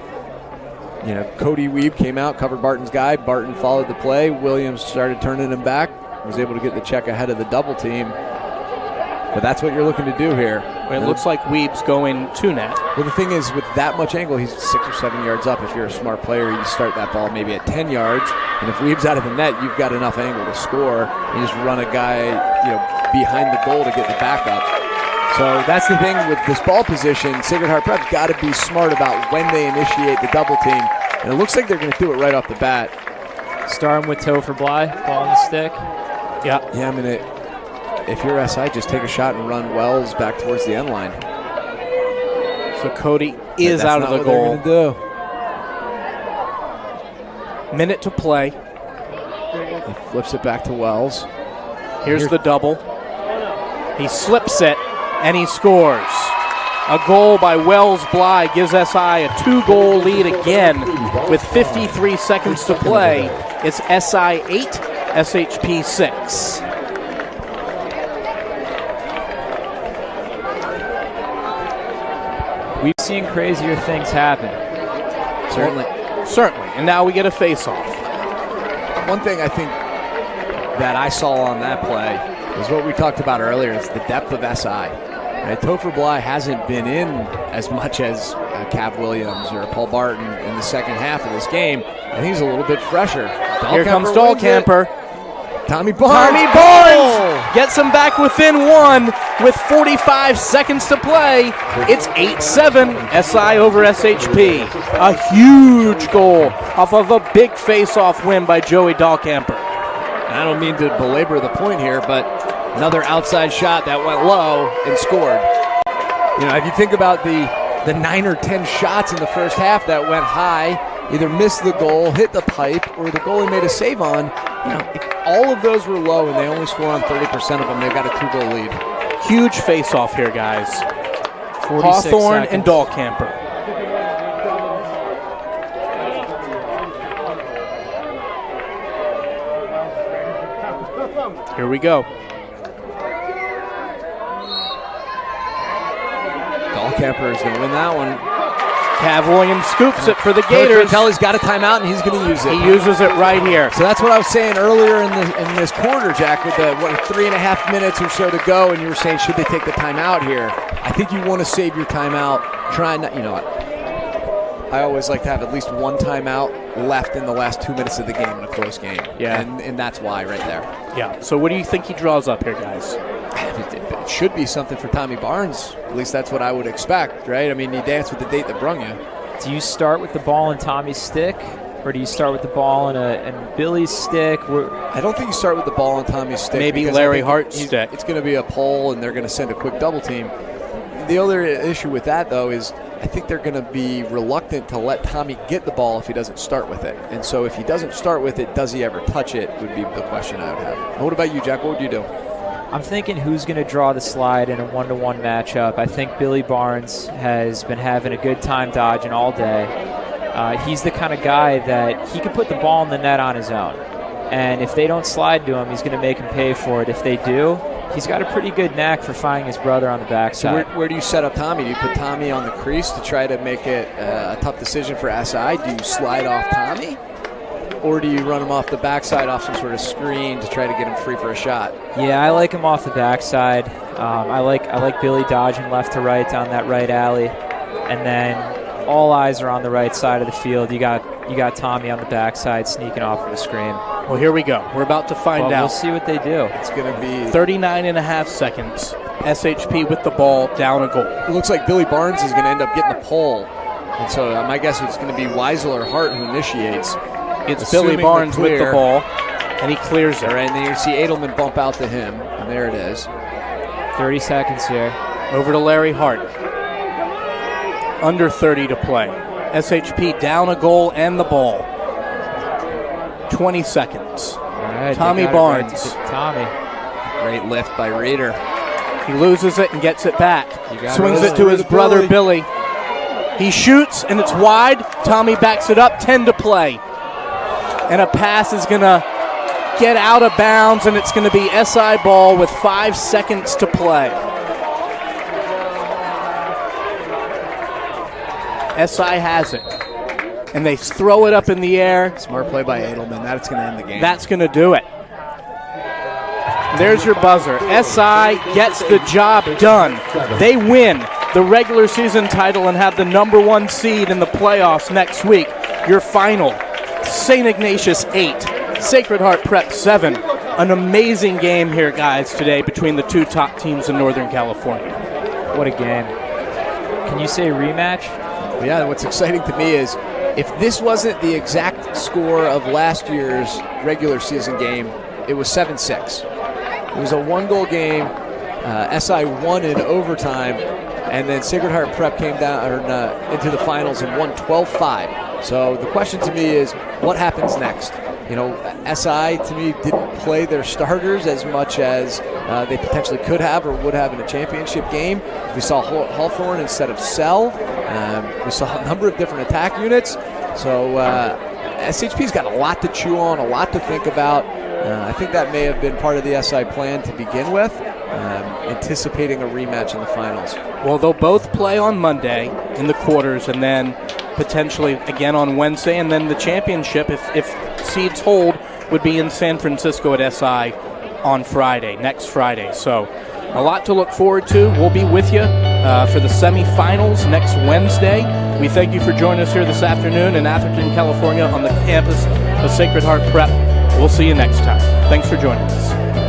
Cody Weeb came out, covered Barton's guy. Barton followed the play. Williams started turning him back, was able to get the check ahead of the double team. But that's what you're looking to do here. It looks like Weeb's going to net. Well, the thing is, with that much angle, he's 6 or 7 yards up. If you're a smart player, you start that ball maybe at 10 yards. And if Weeb's out of the net, you've got enough angle to score. You just run a guy behind the goal to get the backup. So that's the thing with this ball position. Sacred Heart Prep's got to be smart about when they initiate the double team. And it looks like they're going to do it right off the bat. Starting with Topher Bly, ball on the stick. Yeah, I mean, if you're SI, just take a shot and run Wells back towards the end line. So Cody is out of the goal. Do. Minute to play. He flips it back to Wells. Here's the double. He slips it, and he scores. A goal by Wells Bly gives SI a 2-goal lead again with 53 seconds to play. It's SI 8, SHP 6. We've seen crazier things happen. Certainly. And now we get a face-off. One thing I think that I saw on that play is what we talked about earlier. Is the depth of SI. Right? Topher Bly hasn't been in as much as Cav Williams or Paul Barton in the second half of this game. I think he's a little bit fresher. Here comes Dahlkemper. Tommy Barnes. Tommy Barnes gets him back within 1 with 45 seconds to play. It's 8-7 SI over SHP. A huge goal off of a big face-off win by Joey Dahlkemper. I don't mean to belabor the point here, but another outside shot that went low and scored. If you think about the 9 or 10 shots in the first half that went high, either missed the goal, hit the pipe, or the goalie made a save on, if all of those were low and they only score on 30% of them, they've got a 2-goal lead. Huge face-off here, guys. Hawthorne and Dahlkamper. Here we go. Dahlkamper is going to win that one. Cav Williams scoops it for the Gators. He's got a timeout, and he's going to use it. He uses it right here. So that's what I was saying earlier in this quarter, Jack, with the 3.5 minutes or so to go, and you were saying, should they take the timeout here? I think you want to save your timeout. Try not, I always like to have at least one timeout left in the last 2 minutes of the game in a close game. Yeah. And that's why right there. Yeah. So what do you think he draws up here, guys? It should be something for Tommy Barnes. At least that's what I would expect, right? I mean, you dance with the date that brung you. Do you start with the ball in Tommy's stick, or do you start with the ball in Billy's stick? I don't think you start with the ball in Tommy's stick. Maybe Larry Hart's stick. It's going to be a pull, and they're going to send a quick double team. The other issue with that, though, is I think they're going to be reluctant to let Tommy get the ball if he doesn't start with it. And so if he doesn't start with it, does he ever touch it would be the question I would have. And what about you, Jack? What would you do? I'm thinking who's going to draw the slide in a 1-to-1 matchup. I think Billy Barnes has been having a good time dodging all day. He's the kind of guy that he can put the ball in the net on his own. And if they don't slide to him, he's going to make him pay for it. If they do, he's got a pretty good knack for finding his brother on the backside. So where do you set up Tommy? Do you put Tommy on the crease to try to make it a tough decision for SI? Do you slide off Tommy? Or do you run him off the backside off some sort of screen to try to get him free for a shot? Yeah, I like him off the backside. I like Billy dodging left to right down that right alley. And then all eyes are on the right side of the field. You got Tommy on the backside sneaking off of the screen. Well, here we go. We're about to find out. We'll see what they do. It's going to be 39.5 seconds. SHP with the ball, down a goal. It looks like Billy Barnes is going to end up getting the pole. And so my guess is it's going to be Weisel or Hart who initiates. It's Billy Barnes with the ball, and he clears it. Right, and then you see Edelman bump out to him, and there it is. 30 seconds here. Over to Larry Hart. Under 30 to play. SHP down a goal and the ball. 20 seconds. All right, Tommy Barnes. Tommy. Great lift by Reeder. He loses it and gets it back. Swings it to his brother Billy. He shoots, and it's wide. Tommy backs it up, 10 to play. And a pass is going to get out of bounds, and it's going to be SI ball with 5 seconds to play. SI has it. And they throw it up in the air. Smart play by Edelman. That's going to end the game. That's going to do it. There's your buzzer. SI gets the job done. They win the regular season title and have the #1 seed in the playoffs next week. Your final, St. Ignatius 8, Sacred Heart Prep 7. An amazing game here, guys, today between the two top teams in Northern California. What a game. Can you say rematch? Yeah, what's exciting to me is if this wasn't the exact score of last year's regular season game, it was 7-6. It was a 1-goal game. SI won in overtime, and then Sacred Heart Prep came down into the finals and won 12-5. So the question to me is, what happens next? SI, to me, didn't play their starters as much as they potentially could have or would have in a championship game. We saw Hawthorne instead of Sell. We saw a number of different attack units. So SHP's got a lot to chew on, a lot to think about. I think that may have been part of the SI plan to begin with, anticipating a rematch in the finals. Well, they'll both play on Monday in the quarters, and then potentially again on Wednesday, and then the championship, if seeds hold, would be in San Francisco at SI on Friday, next Friday. So a lot to look forward to. We'll be with you for the semifinals next Wednesday. We thank you for joining us here this afternoon in Atherton, California on the campus of Sacred Heart Prep. We'll see you next time. Thanks for joining us.